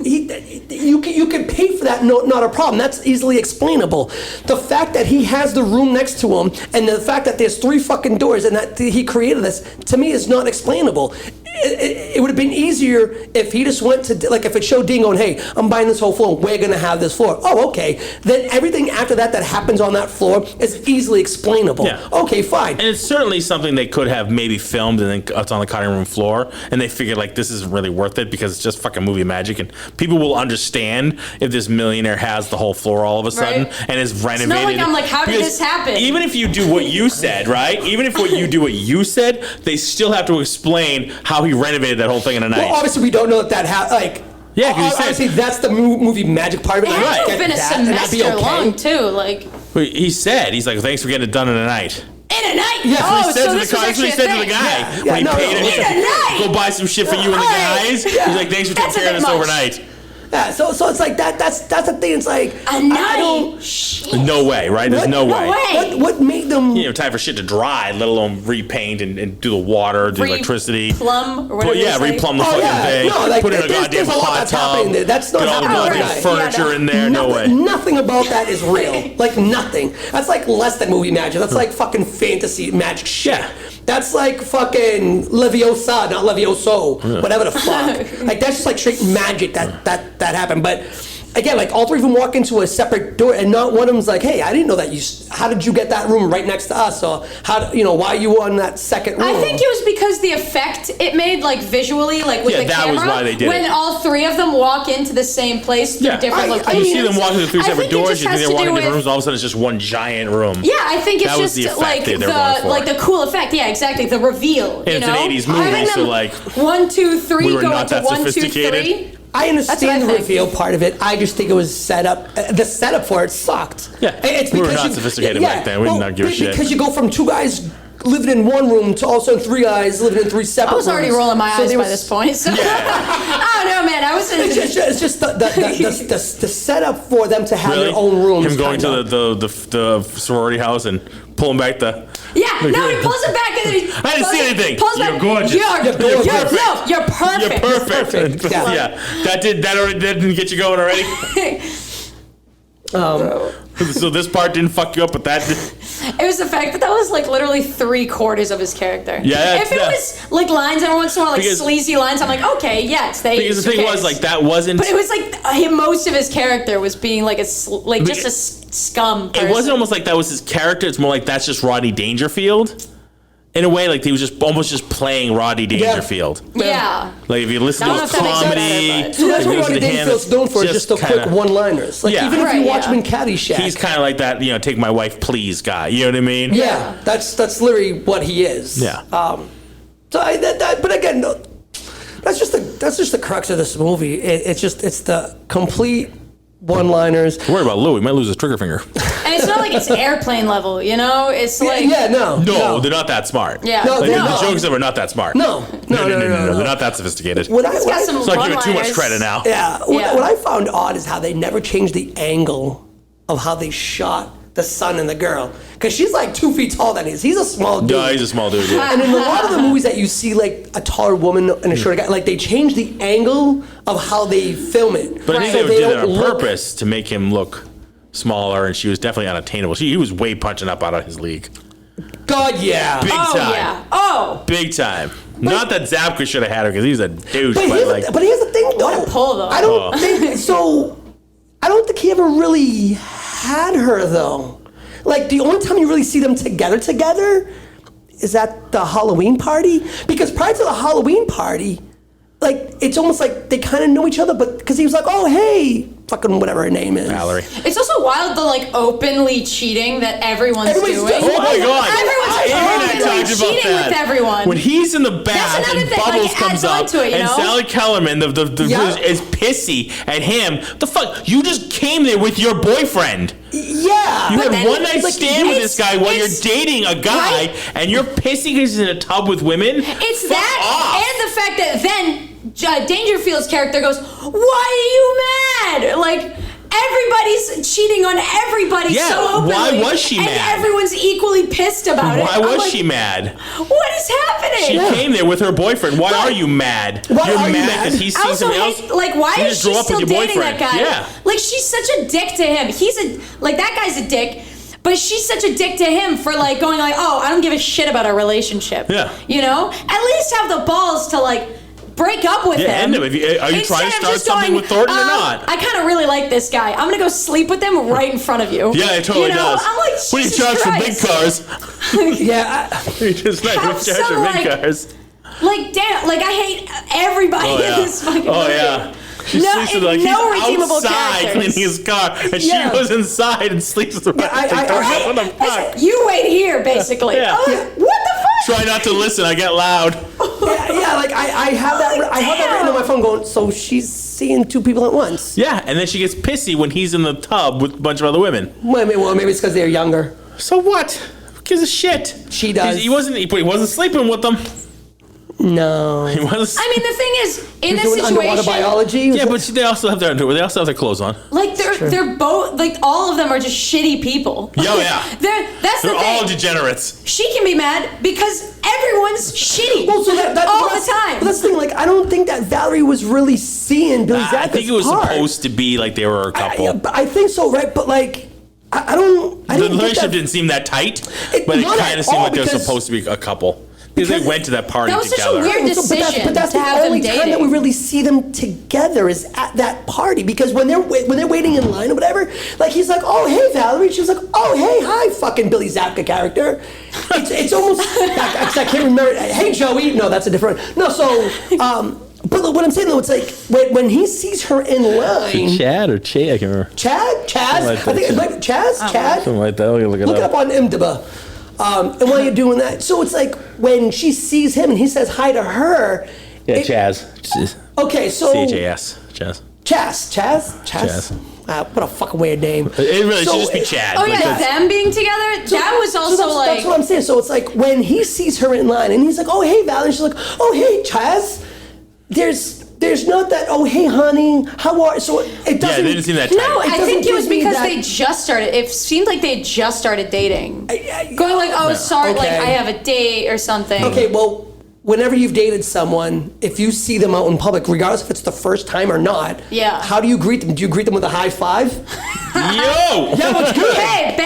You can pay for that, not a problem. That's easily explainable. The fact that he has the room next to him, and the fact that there's 3 fucking doors, and that he created this, to me is not explainable. It would have been easier if he just went to, like, if it showed Dean going, hey, I'm buying this whole floor, we're gonna have this floor. Oh, okay. Then everything after that happens on that floor is easily explainable. Yeah. Okay, fine. And it's certainly something they could have maybe filmed and then it's on the cutting room floor, and they figured like this isn't really worth it because it's just fucking movie magic, and people will understand if this millionaire has the whole floor all of a sudden Right. and is renovated. not like I'm like, how did Because this happen? Even if you do what you said, right? Even if what you do what you said, they still have to explain how he renovated that whole thing in a night. Well, obviously we don't know that like. Yeah, 'cause he said- obviously that's the movie magic part of it. It I had to get have been a that, and that'd be semester okay. long too. Like, He said, he's like, thanks for getting it done in a night. in a night. Yeah, oh, He said so to this the was guy, that's what actually he a said to the thing. guy Yeah, when he no, paid no, him In a night. go buy some shit for you and the Alright. guys. Yeah. He's like, thanks for taking That's a care of bit this much. overnight. Yeah, so it's like that's the thing. It's like A I night. don't. Shit. No way, right? There's no way. What made them? You know, time for shit to dry, let alone repaint and do the water, do electricity. Plum or whatever. But yeah, they say. replumb the Oh, fucking yeah. thing. No, like, put in a there's goddamn a lot hot that's tub. happening there. That's not Get all the happening goddamn overnight. furniture in there. No way. Nothing about that is real. Like nothing. That's like less than movie magic. That's like fucking fantasy magic shit. Yeah. That's like fucking Leviosa, not Levioso, whatever the fuck. Like that's just like straight magic that happened. But again, like all 3 of them walk into a separate door, and not one of them's like, "Hey, I didn't know that you. How did you get that room right next to us? Or how? Why you on that second room?" I think it was because the effect it made, like visually, like with Yeah, the that camera. was why they did when it. all 3 of them walk into the same place through Yeah. different I locations. You see them walking through 3 I separate think it doors. just You think has they're to walking do in different with- rooms. All of a sudden, it's just one giant room. Yeah, I think it's That was just the effect like they the were going for. like the cool effect. Yeah, exactly. The reveal. And you it's know? an 80s movie, Having so, them like, 1, 2, 3 we were go not into that 1, 2, sophisticated. 3. I understand the That's what I think. reveal part of it. I just think it was set up. The setup for it sucked. Yeah. It's We were because not sophisticated back then. We did not give a shit. Because you go from 2 guys living in one room to also 3 guys living in 3 separate I rooms. was already rolling my So eyes there by was- this point. So. I don't know, man. I was. It's just the setup for them to have Really? their own rooms. Him going kinda. to the sorority house and pulling back the. Yeah, no, he pulls it back and then he I didn't see anything. Pulls You're back. gorgeous. You're gorgeous. perfect. No, you're perfect. You're perfect. Perfect, yeah. Yeah, that didn't get you going already. So this part didn't fuck you up, but that did. It was the fact that was like literally 3/4 of his character. Yeah, If it yeah. was like lines every once in a while, like Because- sleazy lines, I'm like, okay, yes, they. Because the who thing cares? was, like, that wasn't. But it was like most of his character was being like just a scum. Person. It wasn't almost like that was his character. It's more like that's just Rodney Dangerfield. In a way, like he was just almost just playing Rodney Dangerfield. Yeah. Like if you listen I to don't his know if that makes comedy, sense, but- So that's if what you listen Rodney to him, Dangerfield's known for, just the quick kinda- one-liners. Like Yeah. even if Right, you watch yeah. him in Caddyshack. He's kind of like that, take my wife, please, guy. You know what I mean? Yeah, that's literally what he is. Yeah. So but again, no, that's just the crux of this movie. It's the complete one-liners. Don't worry about Lou. He might lose his trigger finger. And it's not like it's airplane level, you know? It's like. No, they're not that smart. Yeah. No, Like, they're the not. jokes of it are not that smart. No. They're not that sophisticated. What I, It's what got I- some It's like giving too much one-liners. credit now. Yeah. Yeah. What I found odd is how they never changed the angle of how they shot the son and the girl. Because she's like 2 feet taller than he is. He's a small dude. No, he's a small dude. Yeah. And in a lot of the movies that you see, like a taller woman and a shorter guy, like they change the angle of how they film it. But I think Right. they So did that don't on look- purpose to make him look smaller, and she was definitely unattainable. He was way punching up out of his league. God, yeah. Big Oh, time. yeah. Oh. Big time. Not that Zabka should have had her because he's a douche, But but like. here's the thing, though. What a pull, though. I don't think so. I don't think he ever really had her, though. Like the only time you really see them together is at the Halloween party. Because prior to the Halloween party, like it's almost like they kind of know each other, but because he was like, "Oh, hey, fucking whatever her name is." Valerie. It's also wild the like openly cheating that everyone's Everybody's doing. doing- Oh my God. Everyone's I home and cheating with everyone. When he's in the bath another and thing, Bubbles like, comes adds on up to it, you and know? Sally Kellerman is pissy at him. The fuck? You just came there with your boyfriend. Yeah. You But had then, one night like, stand with it's- this guy while you're it's- dating a guy, right? and you're pissy because he's in a tub with women. It's Fuck that off. and the fact that then Dangerfield's character goes, "Why are you mad?" Like everybody's cheating on everybody Yeah, so openly. why was she and mad? everyone's equally pissed about it. Why I'm was like, she mad? What is happening? She came there with her boyfriend. Why are you mad? Why You're are you mad mad? because he's I seen also somebody else. hate, like, why You is just she grew up still with your dating that boyfriend. guy? Yeah. Like, she's such a dick to him. That guy's a dick. But she's such a dick to him for like going like, oh, I don't give a shit about our relationship. Yeah. You know? At least have the balls to like break up with him. end him. Are you trying to Instead of start just something going, with Thornton or not? I kind of really like this guy. I'm gonna go sleep with him right in front of you. Yeah, it totally you know? does. I'm like, What do you Jesus charge Christ. for big cars? Yeah. You just like Have what do you charge some, for big like, cars? Like, damn, like I hate everybody Oh yeah. in this fucking Oh movie. yeah. She No- sleeps with like no he's redeemable outside characters. cleaning his car, and Yeah. she goes inside and sleeps with the I- what the fuck? You wait here, basically. Yeah. I'm like, what the fuck? Try not to listen. I get loud. Yeah, like I have that. I have that written on my phone. Going, so she's seeing two people at once. Yeah, and then she gets pissy when he's in the tub with a bunch of other women. Well, maybe it's because they're younger. So what? Who gives a shit? She does. He wasn't sleeping with them. No. He was. I mean, the thing is, in You're this doing underwater situation, biology. Yeah, but they also have their clothes on. like they're both like all of them are just shitty people. Yeah, yeah. That's They're the all thing. degenerates. She can be mad because everyone's shitty Well, so that all that's- the time. But that's the thing. Like, I don't think that Valerie was really seeing Billy Zapka's I think it was part. supposed to be like they were a couple. Yeah, but I think so, right? But like, I don't. I The didn't get relationship that. didn't seem that tight, It- but it not kind at of seemed all, like they were because- supposed to be a couple. Because they went to that party That was such a together. weird decision But that's to the have them only time that dating. we really see them together is at that party. Because when they're waiting in line or whatever, like he's like, "Oh hey Valerie," she's like, "Oh hey hi fucking Billy Zapka character." It's almost I can't remember. Hey Joey, no, that's a different. No, so but what I'm saying though, it's like when he sees her in line. Chad or Che? I can't remember. Chaz? like that. I think it might be Chaz. Chad. Something like that. Look Look it up on IMDb. And while you're doing that, so it's like when she sees him and he says hi to her. Yeah, it- Chaz. Okay, so C-H-A-S. Chaz. Chaz. What a fucking weird name. It really So should just be it- Chad. Oh Like, yeah, that's- them being together. That was also that's like what I'm saying. So it's like when he sees her in line and he's like, "Oh hey Val," and she's like, "Oh hey Chaz." There's not that. "Oh hey honey, how are?" So it Yeah, doesn't. they didn't seem that tight. No, I doesn't think it was give me because that- they just started. It seemed like they had just started dating. Going like, oh, sorry, like Okay. I have a date or something. Okay, well, whenever you've dated someone, if you see them out in public, regardless if it's the first time or not, Yeah. how do you greet them? Do you greet them with a high five? Yo! Yeah, what's good? Hey, babe.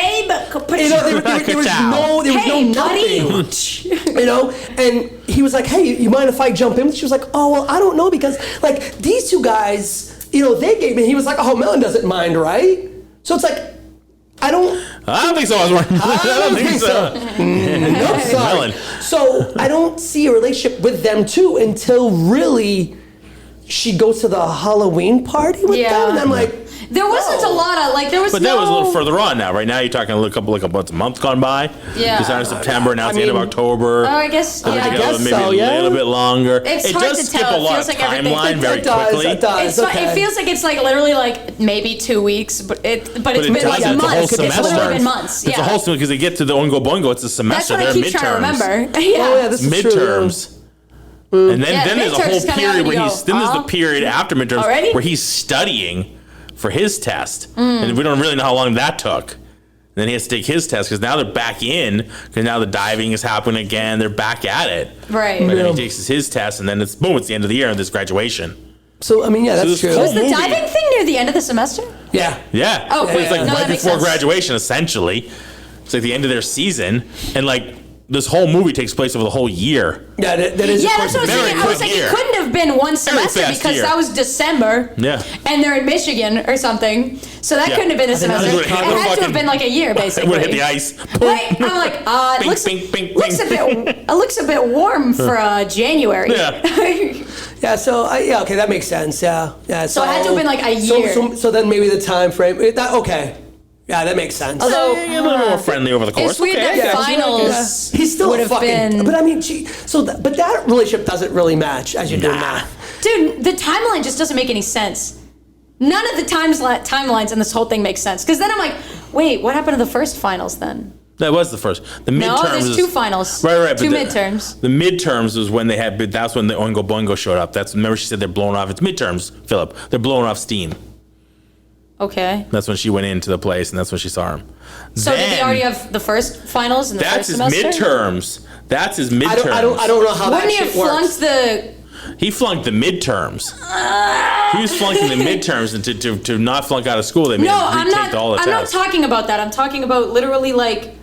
You know, there was no Hey, nothing. buddy. You know, and he was like, "Hey, you mind if I jump in?" She was like, "Oh, well, I don't know because like these two guys, you know, they gave me." He was like, "Oh, Melon doesn't mind, right?" So it's like, I don't think so. I don't think so. No, sorry. Melon. So I don't see a relationship with them two until really she goes to the Halloween party with Yeah. them, and I'm like, There wasn't a lot of like. There was But no. that was a little further on now. Right now, you're talking a month gone by. Yeah. You started September, now it's the end of mean- October. Oh, I guess. Put it Yeah. together guess maybe so, a yeah. little bit longer. It's it hard does to skip tell. a It lot feels of like everything- timeline very It does, quickly. it does. It's fine. okay. It feels like it's like literally like maybe 2 weeks, but it's But been it like doesn't. It's a whole months. It's semester. literally been months. It's a Yeah. whole semester because they get to the Oingo Boingo. It's a That's semester. what I They're keep trying to midterms. remember. Yeah. "Oh yeah, this is true." Midterms. And then, Yeah, then there's a midterms whole coming out period and where you he's go, then there's the "Oh, period after midterms already?" where he's studying for his test, and we don't really know how long that took. Then he has to take his test because now they're back in because now the diving is happening again. They're back at it. Right. And then Yeah. he takes his test, and then it's boom. It's the end of the year and there's graduation. So I mean, yeah, that's this true. whole Was the movie- diving thing near the end of the semester? Yeah. Yeah. Oh, But it's like no, right that makes before sense. graduation, essentially. It's like the end of their season, and like this whole movie takes place over the whole year. Yeah, that is. Yeah, of that's course, what I was very thinking. I was quick like, year. it couldn't have been one semester fast because year. that was December. Yeah. And they're in Michigan or something. So that Yeah. couldn't have been a semester. it It would've hit the had to have fucking- been like a year, It basically. would hit the ice. Right? I'm like, it Bing, looks, bing, bing, looks a bing. bit. It looks a bit warm for January. Yeah. Yeah, so yeah, okay, that makes sense. Yeah, yeah. So it had to have been like a so- year. So then maybe the time frame. Okay, yeah, that makes sense. Although A little more friendly over the course. it's weird Okay, that I got you. finals. He's still would have been. But I mean, but that relationship doesn't really match as you do now. Dude, the timeline just doesn't make any sense. None of the timelines in this whole thing make sense. Because then I'm like, wait, what happened to the first finals then? That was the first. The midterms. No, there's two finals. Right. Two midterms. The midterms was when they had. That's when the Oingo Boingo showed up. Remember she said they're blowing off. It's midterms, Philip. They're blowing off steam. Okay. That's when she went into the place, and that's when she saw him. So did they already have the first finals in the first semester? That's his midterms. I don't know how Wouldn't that shit works. He flunked the midterms. He was flunking the midterms, and to not flunk out of school, they made him retake all the tests. I'm not talking about that. I'm talking about literally like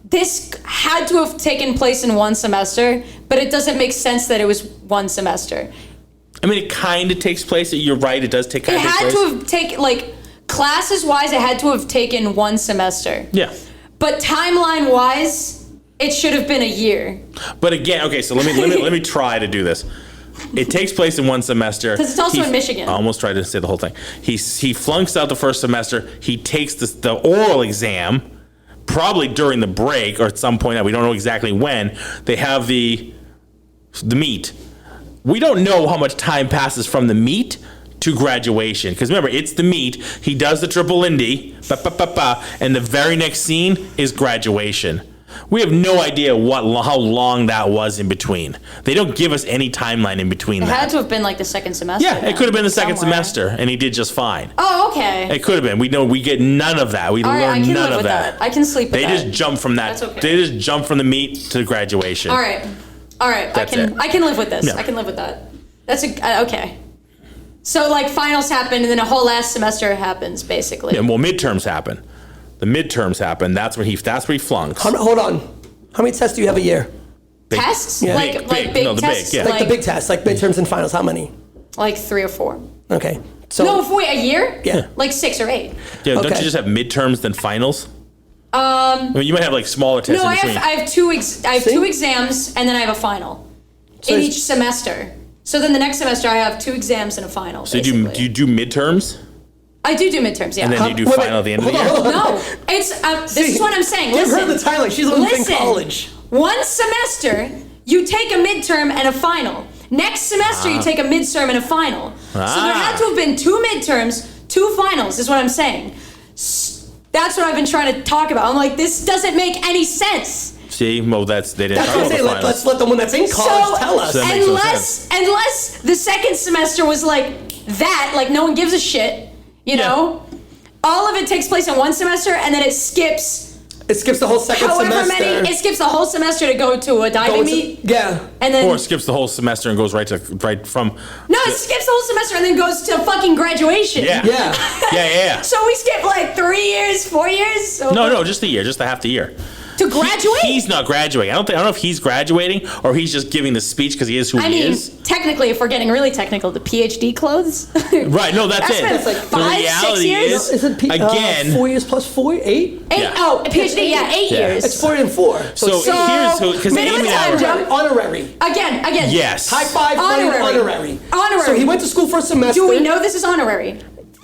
this had to have taken place in one semester, but it doesn't make sense that it was one semester. I mean, it kind of takes place. You're right. It does take place. It had to have taken, like, classes-wise, it had to have taken one semester. Yeah. But timeline-wise, it should have been a year. But again, okay, so let me try to do this. It takes place in one semester. Because it's also in Michigan. I almost tried to say the whole thing. He flunks out the first semester. He takes the oral exam, probably during the break or at some point. We don't know exactly when. They have the meet. We don't know how much time passes from the meet to graduation. Because remember, it's the meet. He does the triple Indy, and the very next scene is graduation. We have no idea how long that was in between. They don't give us any timeline in between that. It had to have been like the second semester. Yeah, it could have been the second somewhere. semester, and he did just fine. Oh, okay. It could have been. We get none of that. We All right, learn none of that. I can sleep with They that. just jump from that. That's okay. They just jump from the meet to graduation. All right. That's it. I can live with this. Yeah. I can live with that. That's okay. So like finals happen, and then a whole last semester happens, basically. And well, midterms happen. The midterms happen. That's where he flunks. Hold on. How many tests do you have a year? Tests? Yeah. Like big No, the tests? big, yeah. Like the big tests, like midterms and finals. How many? Like 3 or 4. Okay. So No, wait, a year? Yeah. Like 6 or 8. Yeah, don't Okay. you just have midterms then finals? I mean, you might have like smaller tests No, in between. I have two exams, and then I have a final in each semester. So then the next semester I have 2 exams and a final. So do you do midterms? I do midterms, yeah. And then you do Wait, final at the end of the year? No, it's this is what I'm saying. Give Listen, her the timeline. She's living in college. One semester, you take a midterm and a final. Next semester, you take a midterm and a final. So there had to have been 2 midterms, 2 finals, is what I'm saying. That's what I've been trying to talk about. I'm like, this doesn't make any sense. See, well, they didn't That's talk what I'm about the saying. finals. Let's let the one that's in college tell us. So that makes no sense. Unless the second semester was like that, like no one gives a shit, you know? All of it takes place in one semester, and then it skips. It skips the whole second semester. It skips the whole semester to go to a diving meet. Yeah. And then Or it skips the whole semester and goes right from. No, it skips the whole semester and then goes to fucking graduation. Yeah. Yeah. So we skip like 3 years, 4 years. So No, just the year, just the half the year. to graduate. He's not graduating. I don't know if he's graduating or he's just giving the speech because he is who he is. Technically, if we're getting really technical, the PhD clothes. Right, no, that's it. That's like The 5, 6 reality years. is, again, 4 years plus 4, 8? 8. Yeah. Oh, a PhD. Yeah, 8 years. It's 4 and 4. so here's who, because minimum Amy time and I jump. Honorary. Again. Yes. High five. Honorary. So he went to school for a semester. Do we know this is honorary?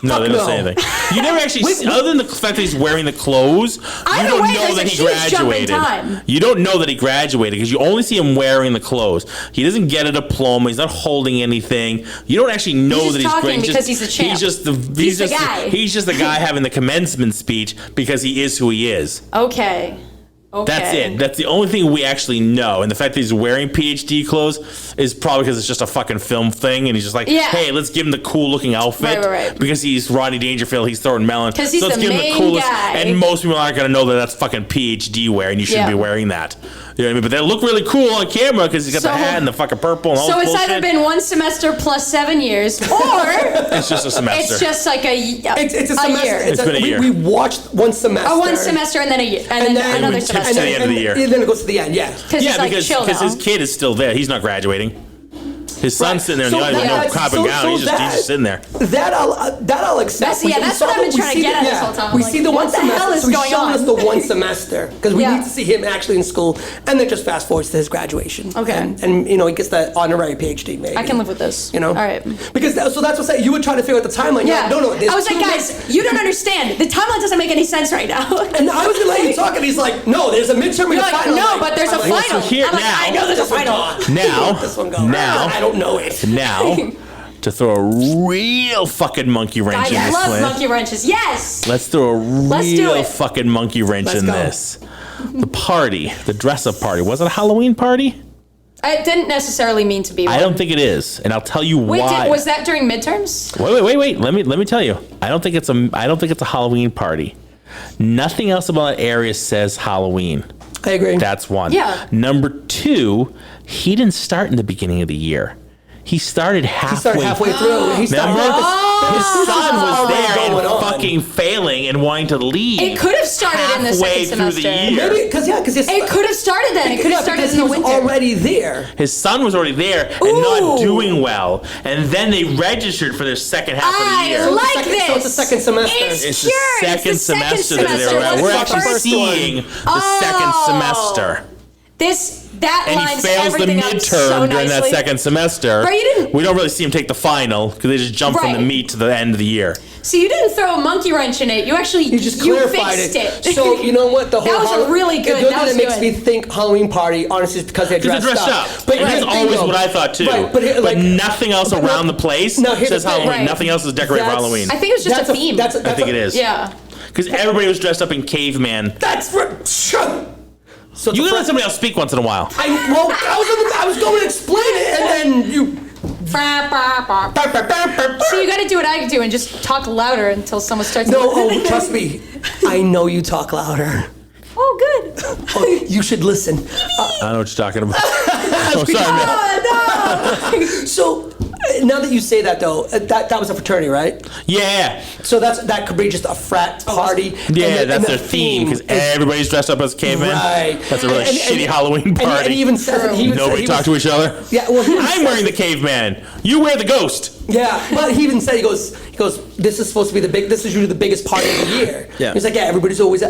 No, they don't no. say anything. You never actually, other than the fact that he's wearing the clothes, you Either don't way, know there's that a he huge jump in graduated. time. You don't know that he graduated because you only see him wearing the clothes. He doesn't get a diploma. He's not holding anything. You don't actually know He's that just he's talking great. because he's the champ. He's just the guy. He's just the guy having the commencement speech because he is who he is. Okay. That's it. That's the only thing we actually know. And the fact that he's wearing PhD clothes is probably because it's just a fucking film thing. And he's just like, hey, let's give him the cool looking outfit. Right. Because he's Rodney Dangerfield. He's throwing Melon. Because he's so let's the give him main the coolest. guy. And most people aren't going to know that that's fucking PhD wear. And you shouldn't be wearing that. You know what I mean? But they look really cool on camera because he's got the hat and the fucking purple and all So this it's bullshit. either been 1 semester plus 7 years, or it's just a semester. it's just like It's a semester. year. It's been a year. We watched one semester. Oh, 1 semester and then a year, and then another to semester. the end of the year. And then it goes to the end, yeah. Because he's like chill now. his kid is still there. He's not graduating. His son's sitting there in the audience with no cap and gown. He's just sitting there. That I'll accept. That's what I've been trying to get at this whole time. We see the one semester. What the hell is going on? Us the one semester because we need to see him actually in school, and then just fast forwards to his graduation. Okay. And he gets that honorary PhD. Maybe I can live with this. All right. Because that's what I'm saying. You would try to figure out the timeline. Yeah. No. I was like, guys, you don't understand. The timeline doesn't make any sense right now. And I was gonna let you talk, and he's like, no, there's a midterm and a final. No, but there's a final. So here, I'm like, I know there's a final. Now, this one goes. I don't know it. Now, to throw a real fucking monkey wrench in I this love plan. monkey wrenches. Yes. Let's throw a real fucking monkey wrench Let's in go. this. The party, the dress-up party. Was it a Halloween party? It didn't necessarily mean to be one. I don't think it is, and I'll tell you why. Was that during midterms? Wait. Let me tell you. I don't think it's a Halloween party. Nothing else about that area says Halloween. I agree. That's one. Yeah. Number two, he didn't start in the beginning of the year. He started halfway. Through. He started His son was there and going on. fucking failing and wanting to leave. It could have started in the halfway second through semester. the year. Maybe because It could have started then. It could have started in the winter. He was already there. His son was already there and not doing well, and then they registered for their second half of the year. I like this. So it's the second semester. It's the second semester that they were at. We're actually seeing the second semester. That And he lines fails the everything up midterm so during that nicely. second semester. Right, you didn't- We don't really see him take the final because they just jump from the Right. meet to the end of the year. So you didn't throw a monkey wrench in it. You actually You just clarified fixed it. So you know what? The whole That was really good. The That was makes good. me think Halloween party, honestly, is because they're dressed up. But here's that's the thing, always though. what I thought too. Right, but nothing else around the place No, here's says the thing. Halloween. Right. Nothing else is decorated for That's- Halloween. I think it was just a theme. I think it is. Yeah. Because everybody was dressed up in caveman. So You can let somebody else speak once in a while. I was going to explain it, and then you. So you got to do what I do and just talk louder until someone starts. No, trust me. I know you talk louder. Oh, good. Oh, you should listen. I know what you're talking about. Oh, sorry, man. Oh, no. So now that you say that, though, that was a fraternity, right? Yeah. So that could be just a frat party. Yeah, that's their theme because everybody's dressed up as cavemen. Right. That's a really And- shitty and- Halloween party. And he even says it. Nobody talk to each other. Yeah, well, I'm wearing the caveman. You wear the ghost. Yeah, but he even said he goes. This is supposed to be this is usually the biggest party of the year. Yeah. He's like, yeah, everybody's always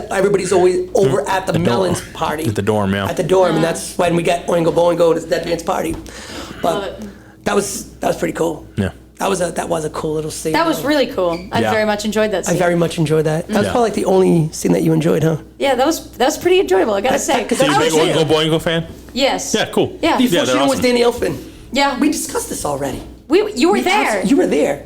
over at the Melon's party. At the dorm, yeah. At the dorm, and that's when we get Oingo Boingo and it's Dead Man's Party. Love it. But that was pretty cool. Yeah. That was a cool little scene. That was really cool. I Yeah. very much enjoyed that I scene. very much enjoyed that. That was Yeah. probably like the only scene that you enjoyed, huh? Yeah, that was pretty enjoyable. I gotta say. Because So you're a I big was- was- Oingo Boingo fan? Yes. Yeah, cool. Yeah. Before Yeah, she they're was awesome. Danny Elfman. Yeah. We discussed this already. You were there. You were there.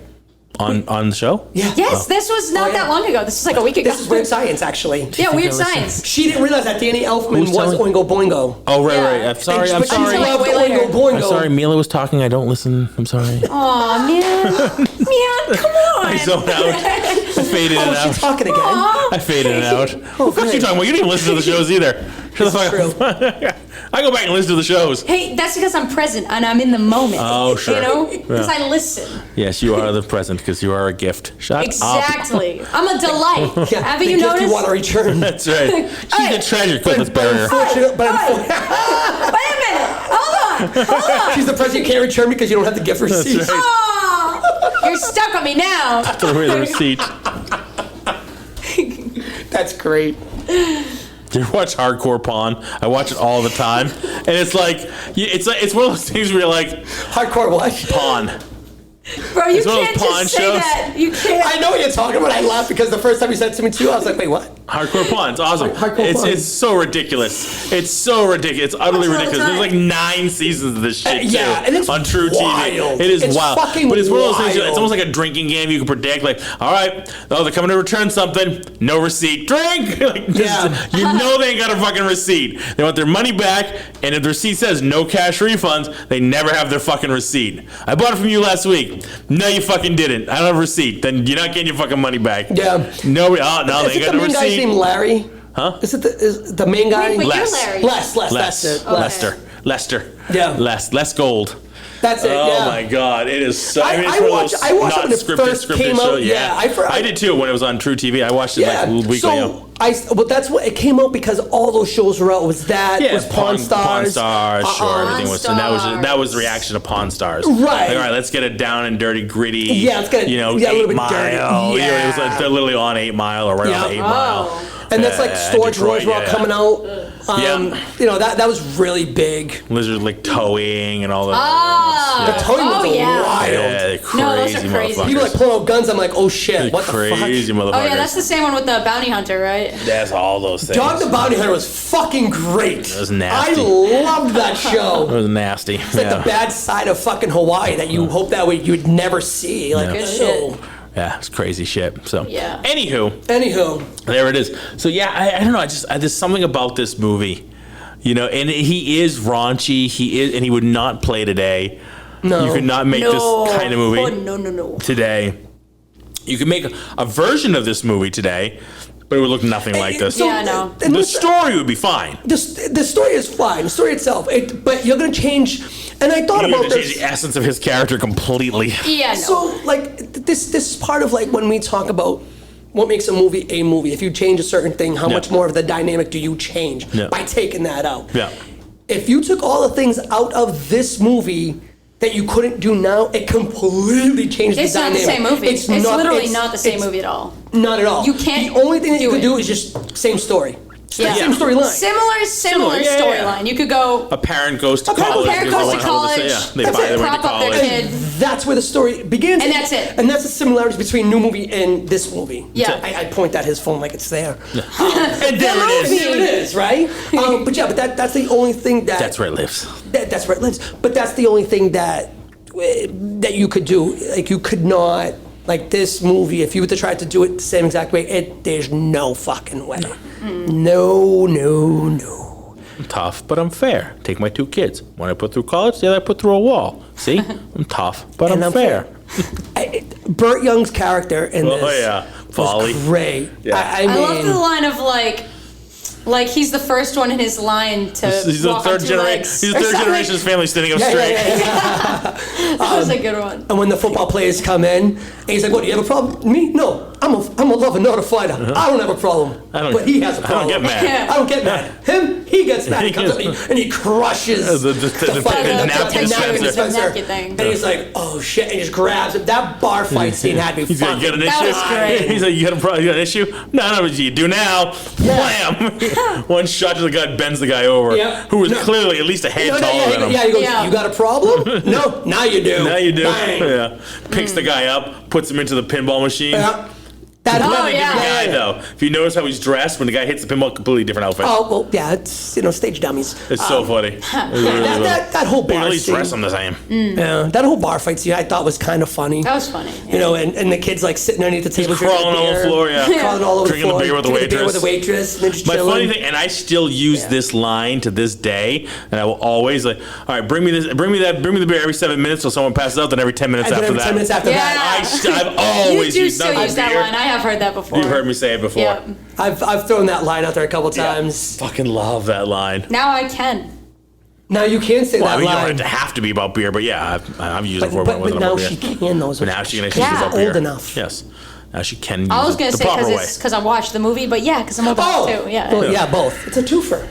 On the show? Yeah. Yes, this was not that long ago. This was like a week ago. This is Weird Science, actually. Yeah, Weird Science. She didn't realize that Danny Elfman Who's was telling- Oingo Boingo. Oh, right, Yeah. right. I'm sorry. I'm But she sorry. Like, loved way later. Oingo Boingo. I'm sorry. Mila was talking. I don't listen. I'm sorry. Aw, man. Man, come on. I zoned out. I faded Oh, it out. she's talking again. Aw. I faded it out. Oh, What are you good. talking about? You didn't even listen to the shows either. Shut the It's fuck up. I go back and listen to the shows. Hey, that's because I'm present and I'm in the moment. Oh, sure. You know? Because Yeah. I listen. Yes, you are the present because you are a gift. Shut up. Exactly. I'm a delight. Yeah, Haven't the you gift noticed? you want to return. That's right. She's a treasure. Good, let's bury her. Unfortunately, Wait a minute. Hold on. she's the present you can't return because you don't have the gift receipt. right. Aw, you're stuck on me now. Throw away the receipt. That's great. Do you watch Hardcore Pawn? I watch it all the time, and it's like it's one of those things where you're like Hardcore what? pawn. Bro, you It's one of can't those pawn just say shows. that. You can't. I know what you're talking about. I laughed because the first time you said it to me too, I was like, wait, what? Hardcore Pawn. It's awesome. Hardcore Pawn. It's so ridiculous. It's so ridiculous. It's utterly Watch it all the ridiculous. There's time. like 9 seasons of this shit too. yeah, and it's on True wild. TV. It is It's wild. fucking But it's one of those things. wild. It's almost like a drinking game. You can predict, like, all right, oh, they're coming to return something. No receipt. Drink. Like, you know they ain't got a fucking receipt. They want their money back, and if the receipt says no cash refunds, they never have their fucking receipt. I bought it from you last week. No, you fucking didn't. I don't have a receipt. Then you're not getting your fucking money back. Yeah. Nobody. Oh no, Is they it ain't got the no main guy's receipt. name Larry? Huh? Is the main guy? Wait, Les. you're Larry. Les. That's it. Lester. Yeah. Less gold. That's it. Oh yeah. my God! It is so. I mean, it's one of watched those it when not it scripted first came show. out. Yeah, I did too when it was on True TV. I watched it like a week so ago. Well, that's what it came out because all those shows were out. Was Pawn Stars? Pawn Stars, sure, everything was. And that was the reaction to Pawn Stars. Right. Like, all right, let's get it down and dirty, gritty. Yeah, let's get it. A little bit 8 Mile. dirty. Yeah, it was like they're literally on 8 Mile or right on the 8 Mile. And that's like Storage Wars were all coming out. That was really big. Lizard like towing and all that. The towing was wild. Yeah, they're crazy, No, those are crazy. motherfuckers. People like pulling out guns. I'm like, oh shit, what the fuck? Crazy motherfuckers. Oh yeah, that's the same one with the bounty hunter, right? That's all those things. Dog the Bounty Hunter was fucking great. It was nasty. I loved that show. It was nasty. It's like the bad side of fucking Hawaii that you hope that way you'd never see. Like, Good shit. Yeah, it's crazy shit. So, Yeah. Anywho, there it is. So yeah, I don't know. There's something about this movie, and he is raunchy. He would not play today. no. You could not make this kind of movie Oh, no. today. You could make a version of this movie today, but it would look nothing like this. Yeah, I know. The story would be fine. The story is fine. The story itself, but you're gonna change. And I thought You're about going to change this. the essence of his character completely. Yeah, no. So, like, this is part of like when we talk about what makes a movie a movie. If you change a certain thing, how much more of the dynamic do you change by taking that out? Yeah. If you took all the things out of this movie that you couldn't do now, it completely changed It's the not the dynamic. same movie. It's literally not the same movie at all. Not at all. You can't The only thing that you do could it. do is just same story. Yeah. Same storyline. Similar yeah, storyline. You could go. A parent goes to A parent college. parent goes to college. They That's buy it. their way to Prop up their college. kid. That's where the story begins. And that's it. And that's the similarities between new movie and this movie. Yeah. I point at his phone like it's there. And there it is. There it is, right? But that's the only thing that... That's where it lives. That's where it lives. But that's the only thing that you could do. Like, you could not... Like, this movie, if you were to try to do it the same exact way, there's no fucking way. No. I'm tough, but I'm fair. Take my 2 kids. One I put through college, the other I put through a wall. See? I'm tough, but I'm fair. Burt Young's character in this Folly. was great. Yeah. I I love mean, the line of like he's the first one in his line to He's the walk third on 2 generation. legs He's the or third something. generation's family standing up yeah, straight. That was a good one. And when the football players come in, and he's like, "What? Do you have a problem?" Me? No. I'm a lover, not a fighter. I don't have a problem. But he has a problem. I don't get mad. Yeah. I don't get mad. Him, he gets mad. He comes up and he crushes The fucking napkin dispenser. dispenser. Napkin thing. And he's like, "Oh shit!" And he just grabs him. That bar fight scene had me He's like, you got an issue? That was great. He's like, you got a problem? You got an issue? No, but you do now. Wham! One shot to the guy bends the guy over, Yeah. who was clearly at least a head taller than him. Yeah, he goes, Yeah. "You got a problem?" No, now you do. Now you do. Bang. Yeah. Picks the guy up, puts him into the pinball machine. Yeah. That Oh, yeah. Different guy though. If you notice how he's dressed when the guy hits the pinball, completely different outfit. Oh well, yeah, it's stage dummies. It's so funny. It's really funny. That whole They at bar least scene. dress them the same. Yeah, that whole bar fight scene I thought was kind of funny. That was funny. You know, and the kids like sitting underneath the table, drinking crawling all over the beer, floor, yeah. crawling all over Drinking the the floor, beer with the drinking waitress. with the waitress, and then just My chilling. funny thing, and I still use this line to this day, and I will always like, all right, bring me the beer every 7 minutes till someone passes out, then every 10 minutes And then after every that. 10 minutes after Yeah. that, I've always You do used still use that beer. line. I have heard that before. You've heard me say it before. Yeah. I've thrown that line out there a couple times. Fucking love that line. Now I can. Now you can say Well, I that mean, you don't line, have to be about beer, but yeah, I've used it before. but when it wasn't now about beer. she can though. But now she can. She's She's about beer. old enough. Yes. Now she can use I was it gonna the say proper way. because I watched the movie, but yeah, because I'm old enough too. Yeah. Well, yeah, both. It's a twofer.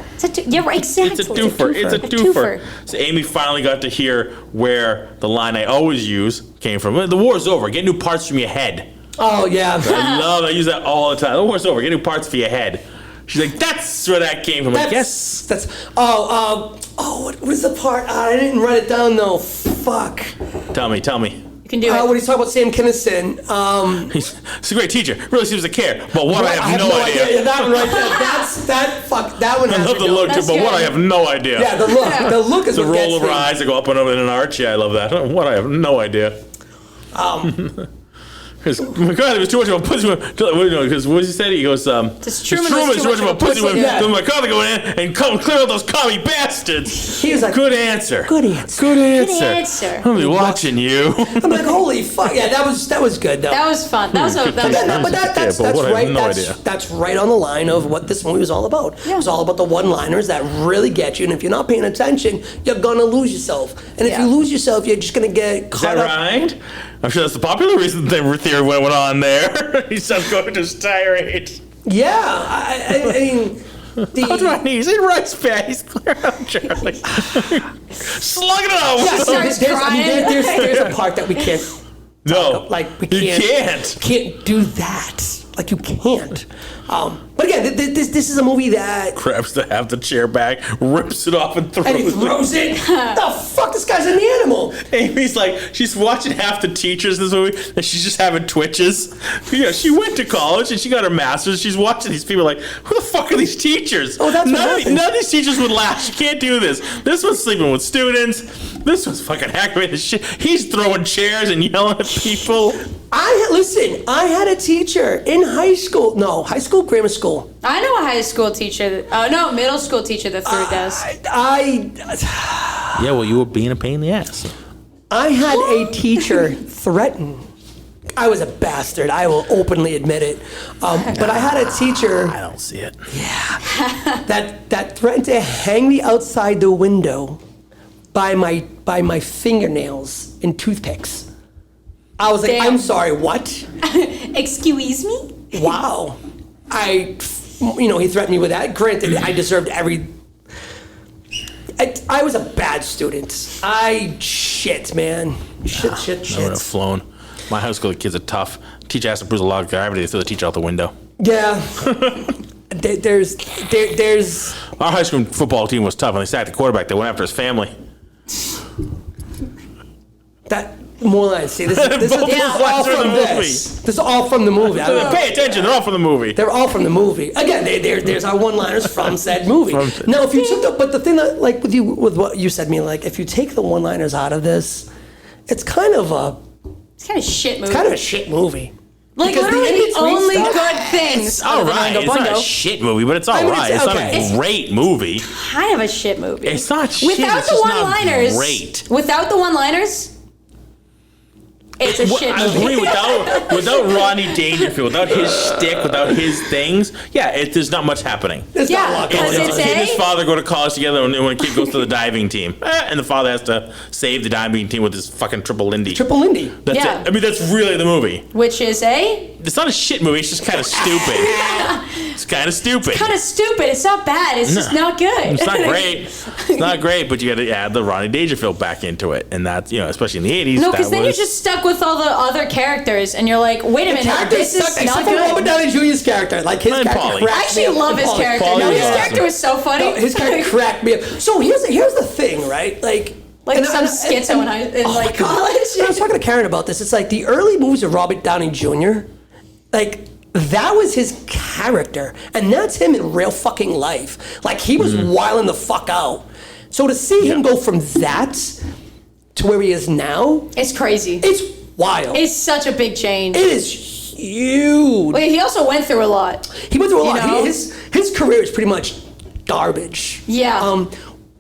Yeah, right, exactly. It's a twofer. It's a twofer. So Amy finally got to hear where the line I always use came from. The war's over. Get new parts from your head. Oh yeah. I use that all the time. The war's over. Get new parts for your head. She's like, that's where that came from. I'm like, yes. That's what was the part? I didn't write it down though. Fuck. Tell me. You can do it. When he's talking about Sam Kinison, He's a great teacher. Really seems to care. But what I have no idea. Yeah, that one right there. That one. I has love me the look going. too, but what I have no idea. Yeah, the look. The look is The what roll gets of her me. eyes that go up and over in an arch. Yeah, I love that. What I have no idea. Because my God, it was too much of a pussy. Because what he said, he goes, Truman was too much of a pussy. When Yeah. my father go in and come clear out those commie bastards. He was like, Good answer. Good answer. Good answer. answer. I'll be watching you. I'm like, holy fuck. Yeah, that was good though. That was fun. That was But that's Yeah, but what I have right. no idea. That's right on the line of what this movie was all about. Yeah. It was all about the one-liners that really get you, and if you're not paying attention, you're gonna lose yourself. And if Yeah. you lose yourself, you're just gonna get Is that caught up. right? I'm sure that's the popular reason the theory went on there. He starts going to his tirade. Yeah, I mean, That's what I need. He runs fast. He's clear out, Charlie. Slugging it out. yeah, so starts there's a part that we can't. No, Like we you can't. Can't do that. Like you can't. But again, this is a movie that Grabs the chair back, rips it off, and throws and he throws it. The fuck, this guy's an animal. Amy's like, she's watching half the teachers in this movie, and she's just having twitches. You know, she went to college and she got her master's. She's watching these people like, who the fuck are these teachers? Oh, that's what happens. None of these teachers would last. You can't do this. This one's sleeping with students. This one's fucking aggravating as shit. He's throwing chairs and yelling at people. I had a teacher in high school, grammar school. I know a high school teacher. Middle school teacher that threw a desk. Yeah, well, you were being a pain in the ass. I had a teacher threaten. I was a bastard. I will openly admit it. But I had a teacher. I don't see it. that threatened to hang me outside the window by my fingernails and toothpicks. I was like, Damn. I'm sorry, what? Excuse me? Wow. He threatened me with that. Granted, I deserved every... I was a bad student. Shit, man. Shit. I would have flown. My high school kids are tough. Teacher has to prove a lot of gravity. They throw the teacher out the window. Yeah. There's... Our high school football team was tough. When they sacked the quarterback, they went after his family. That... More than I see. This is Both all lines are in from the this. This is all from the movie. Pay attention. They're all from the movie. They're all from the movie. Again, there's our one-liners from said movie. Now, if you took but the thing that, like, with what you said, me, like, if you take the one-liners out of this, it's kind of a shit movie. Like, Because the literally the in-between only stuff- good things. It's all right. It's not a shit movie, but it's all mean, right. it's It's not okay. a great movie. Kind of a shit movie. It's not shit. Without It's the just not one-liners. great. Without the one-liners, it's a shit I movie. agree. Without Rodney Dangerfield, without his shtick, without his things, there's not much happening. There's not a lot going because on. it's He and his A, father go to college together, and when a kid goes to the diving team, and the father has to save the diving team with his fucking triple Lindy. Triple Lindy. That's Yeah. it. I mean, that's really the movie. which is A, It's not a shit movie. It's just kind of stupid. It's kind of stupid. kind of stupid. It's not bad. It's just not good. It's not great. It's not great, but you got to add the Rodney Dangerfield back into it, and that's especially in the '80s. No, because then you're just stuck with all the other characters, and you're like, wait a minute, this is Except not for Robert good. Downey Jr.'s character. Like, his And character Pauly. cracked I actually me up. love his Pauly. character. Pauly No, was his awesome. character was so funny. No, his character cracked me up. So here's the thing, right? Like some skits in college. I was talking to Karen about this. It's like the early movies of Robert Downey Jr. Like, that was his character, and that's him in real fucking life. Like, he was wilding the fuck out. So to see him go from that to where he is now, It's crazy. it's wild. It's such a big change. It is huge. Wait, he also went through a lot. He went through a lot. know? His career is pretty much garbage. Yeah.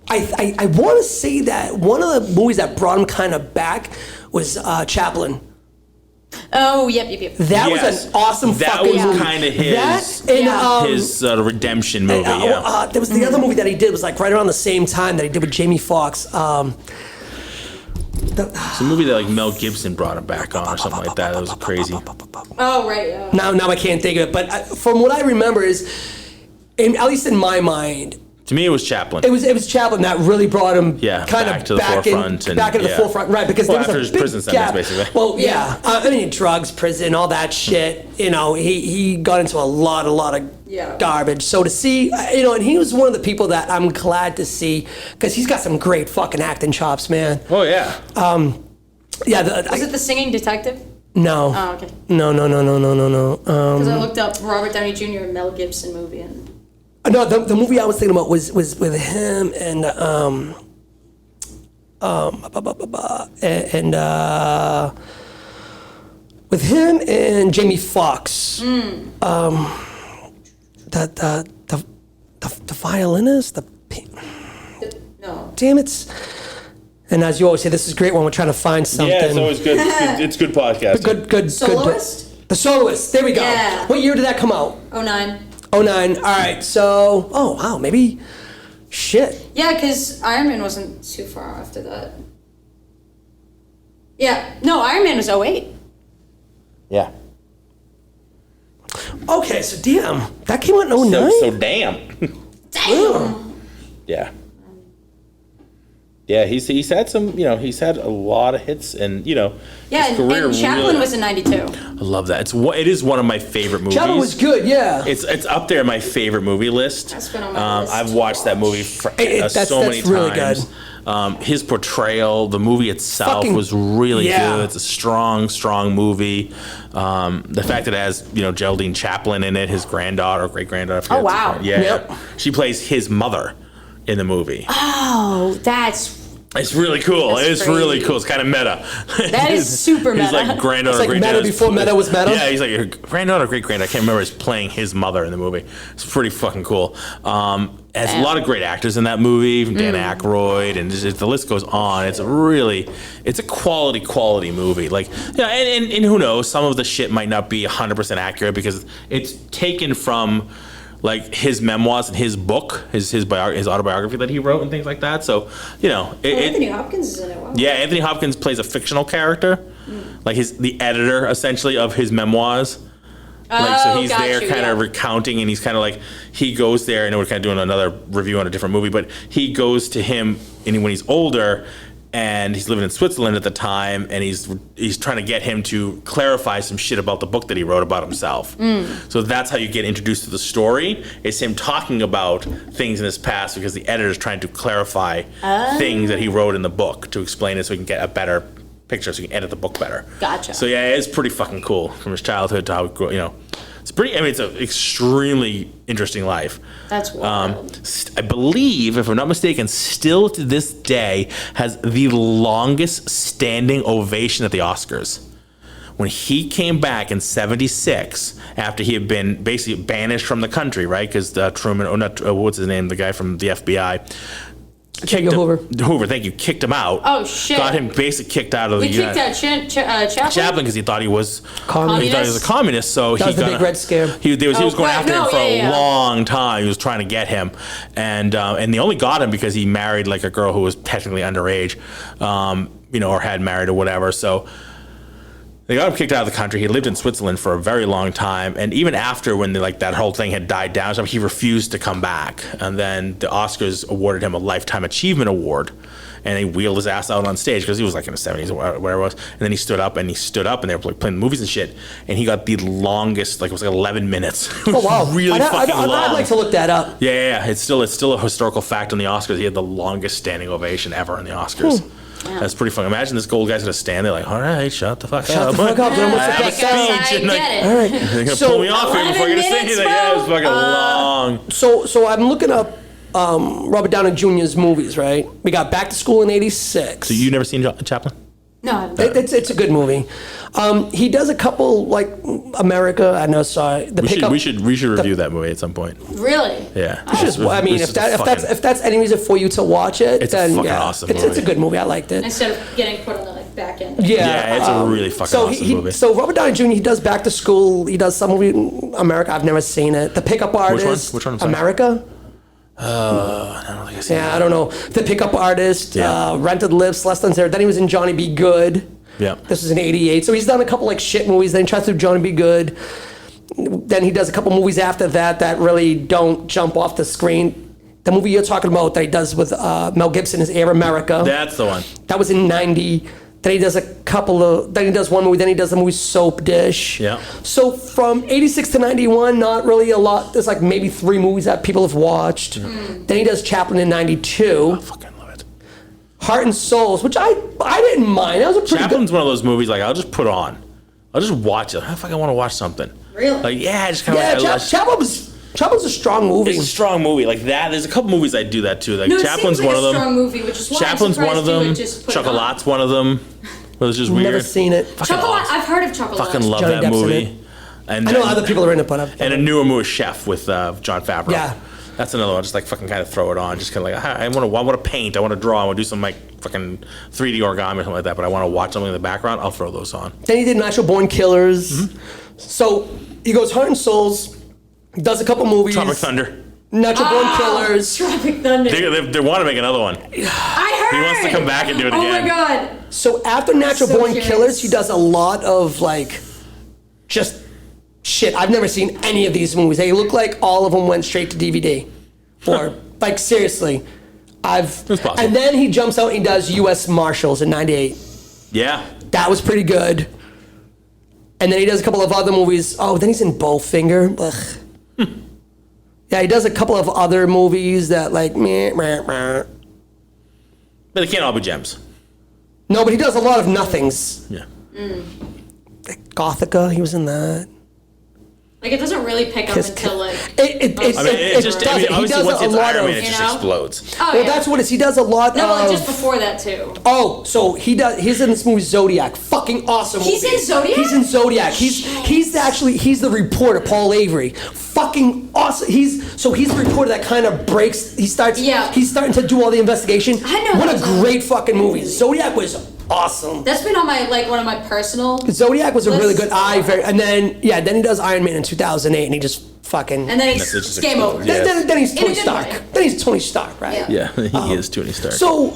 I want to say that one of the movies that brought him kind of back was Chaplin. Oh, yep. That was an awesome fucking movie. That was kind of his his redemption movie. There was the other movie that he did was like right around the same time that he did with Jamie Foxx. It's a movie that like Mel Gibson brought him back on or something like that. That was crazy. Oh, right. Yeah. Now I can't think of it, but from what I remember is, at least in my mind, To me, it was Chaplin. it was Chaplin that really brought him Yeah, kind back of to the forefront and- back into the yeah. forefront, right? Because Well, there was after a his big prison sentence, gap. basically. Well, yeah, I mean, drugs, prison, all that shit. He got into a lot of garbage. So to see, and he was one of the people that I'm glad to see because he's got some great fucking acting chops, man. Oh, yeah. Yeah, Was it The Singing Detective? no. Oh, okay. No. Because I looked up Robert Downey Jr. and Mel Gibson movie and. No, the movie I was thinking about was with him and with him and Jamie Foxx. The violinist, No. damn it. And as you always say, this is great when we're trying to find something. Yeah, it's always good. It's good podcasting. good. Soloist? The Soloist. There we go. Yeah. What year did that come out? 09. 09. All right. So, oh wow, maybe. Shit. Yeah, because Iron Man wasn't too far after that. Yeah. No, Iron Man was 08. Yeah. Okay, so damn, that came out in 09? So damn. Damn. Yeah. Yeah, he's had some, he's had a lot of hits, and Yeah, his career and Chaplin really, was in 92. I love that. It is one of my favorite movies. Chaplin was good, yeah. It's up there in my favorite movie list. That's been on my list I've to watched that movie so many that's really times. His portrayal, the movie itself was really good. It's a strong movie. The fact that it has Geraldine Chaplin in it, his granddaughter, great granddaughter. Oh wow! Yeah, she plays his mother in the movie. Oh, It's really cool. That's It's crazy. really cool. It's kind of meta. That is super meta. He's like granddaughter, It's like great meta before meta was meta? Yeah, he's like your granddaughter, great granddaughter. I can't remember. He's playing his mother in the movie. It's pretty fucking cool. Has a lot of great actors in that movie, Dan Aykroyd, and just, the list goes on. It's a quality movie. Like, and who knows? Some of the shit might not be 100% accurate because it's taken from like his memoirs and his book, his autobiography that he wrote and things like that. So, Anthony Hopkins is in it. Wow. Yeah, Anthony Hopkins plays a fictional character, like the editor essentially of his memoirs. So he's there kind of recounting, and he's kind of like, he goes there, and we're kind of doing another review on a different movie, but he goes to him when he's older, and he's living in Switzerland at the time, and he's trying to get him to clarify some shit about the book that he wrote about himself. So that's how you get introduced to the story. It's him talking about things in his past because the editor's trying to clarify things that he wrote in the book to explain it so he can get a better picture, so he can edit the book better. Gotcha. So yeah, it's pretty fucking cool from his childhood to how he grew, It's pretty. I mean, it's an extremely interesting life. That's wild. I believe, if I'm not mistaken, still to this day has the longest standing ovation at the Oscars. When he came back in '76, after he had been basically banished from the country, right? Because Truman, what's his name, the guy from the FBI. Hoover, thank you. Kicked him out. Oh shit! Got him basically kicked out of the. We kicked out Chaplin because he thought he was communist. He thought he was a communist. So that was the big Red Scare. He was going after him for a long time. He was trying to get him, and they only got him because he married like a girl who was technically underage, or had married or whatever. So. They got him kicked out of the country. He lived in Switzerland for a very long time, and even after when that whole thing had died down, he refused to come back. And then the Oscars awarded him a Lifetime Achievement Award, and they wheeled his ass out on stage because he was like in the 70s or whatever it was. And then he stood up, and they were like playing movies and shit. And he got the longest, it was like 11 minutes. Oh wow, really fucking long. I'd like to look that up. Yeah. It's still a historical fact on the Oscars. He had the longest standing ovation ever in the Oscars. Yeah. That's pretty funny. Imagine this old guy's gonna stand there like, all right, shut the fuck up. Shut the fuck up. I have a speech. And all right. They're gonna pull me off here before I get to say anything. Yeah, it was fucking long. So I'm looking up Robert Downey Jr.'s movies, right? We got Back to School in '86. So you never seen Chaplin? No, it's a good movie. He does a couple like America. I know. Sorry, we should review that movie at some point. Really? Yeah. If that's any reason for you to watch it, then fucking awesome movie. It's a good movie. I liked it. Instead of getting put on the back end. Yeah, it's a really fucking awesome movie. So Robert Downey Jr. He does Back to School. He does some movie in America. I've never seen it. The Pickup Artist. Which one? America. I don't think I've seen I don't know. The Pickup Artist, Rented Lives, Less Than Zero. Then he was in Johnny Be Good. Yeah. This was in '88. So he's done a couple like shit movies. Then he tries to do Johnny Be Good. Then he does a couple movies after that really don't jump off the screen. The movie you're talking about that he does with Mel Gibson is Air America. That's the one. That was in '90. Then he does then he does one movie. Then he does the movie Soap Dish. Yeah. So from '86 to '91, not really a lot. There's like maybe 3 movies that people have watched. Then he does Chaplin in '92. I fucking love it. Heart and Souls, which I didn't mind. That was a pretty Chaplin's one of those movies like I'll just put on. I'll just watch it. I fucking want to watch something. Really? Like just kind of Chaplin's a strong movie. It's a strong movie like that. There's a couple movies I do that too. Like Chaplin's one of them. Strong movie, which is why Chaplin's one of them. Chocolat's one of them. It was just weird. Never seen it. Chocolat. I've heard of Chocolat. Fucking love Johnny that Depp's in movie. it. And I know other people are in it, but and a newer movie, Chef, with Jon Favreau. Yeah. That's another one. Just like fucking kind of throw it on. Just kind of like I want to paint. I want to draw. I want to do some like fucking 3D origami or something like that. But I want to watch something in the background. I'll throw those on. Then he did Natural Born Killers. So he goes Heart and Souls. Does a couple movies. Tropic Thunder. Natural Born Killers. Tropic Thunder. They want to make another one. I heard. He wants to come back and do it again. Oh my god. So after Natural Born Killers, he does a lot of like just shit, I've never seen any of these movies. They look like all of them went straight to DVD. Or, like, seriously. It's possible. And then he jumps out and he does U.S. Marshals in 98. Yeah. That was pretty good. And then he does a couple of other movies. Oh, then he's in Bowfinger. Ugh. Yeah, he does a couple of other movies that, like, meh, meh, meh. But they can't all be gems. No, but he does a lot of nothings. Yeah. Like Gothica, he was in that. Like, it doesn't really pick up until, like... Obviously, once it's Iron Man, it just explodes. Oh, Well, yeah. that's what it is. He does a lot No, of... like, just before that, too. Oh, so he's in this movie Zodiac. Fucking awesome movie. He's in Zodiac? He's in Zodiac. He's the reporter, Paul Avery. Fucking awesome. He's the reporter that kind of breaks. He's starting to do all the investigation. I know. What a great fucking movie. Zodiac was awesome. That's been on my, like, one of my personal... Zodiac was a really good lists. and then he does Iron Man in 2008 and he just fucking... And then it's game over. Then he's In a Tony good Stark. way. Then he's Tony Stark, right? Yeah. Yeah, he is Tony Stark. So,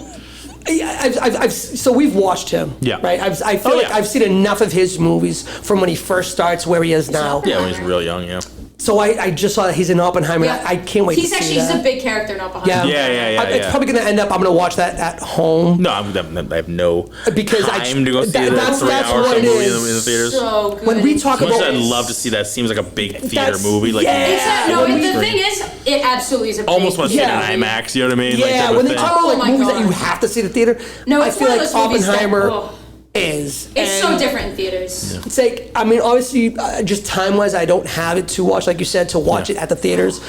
so we've watched him. Yeah. Right. I feel like I've seen enough of his movies from when he first starts where he is now. Yeah, when he's real young, yeah. So I just saw that he's in Oppenheimer. Yeah. I can't wait to see He's that. a big character in Oppenheimer. Yeah. It's probably going to end up, I'm going to watch that at home. No, I have no Because time to go see that's that 3-hour what it movie in is. the theaters. So good. When we talk As much about... as I'd love to see that, seems like a big theater That's- movie. Like, yeah. The thing is, it absolutely is a big... almost want to see it Yeah. in IMAX, you know what I mean? Like, Yeah, type of when they thing. talk about Oh my movies that God. you have to see the theater, No, I it's feel one like of those movies that- Oppenheimer oh. is. It's so And different in theaters. It's like, I mean, obviously, just time-wise, I don't have it to watch, like you said, to watch it at the theaters.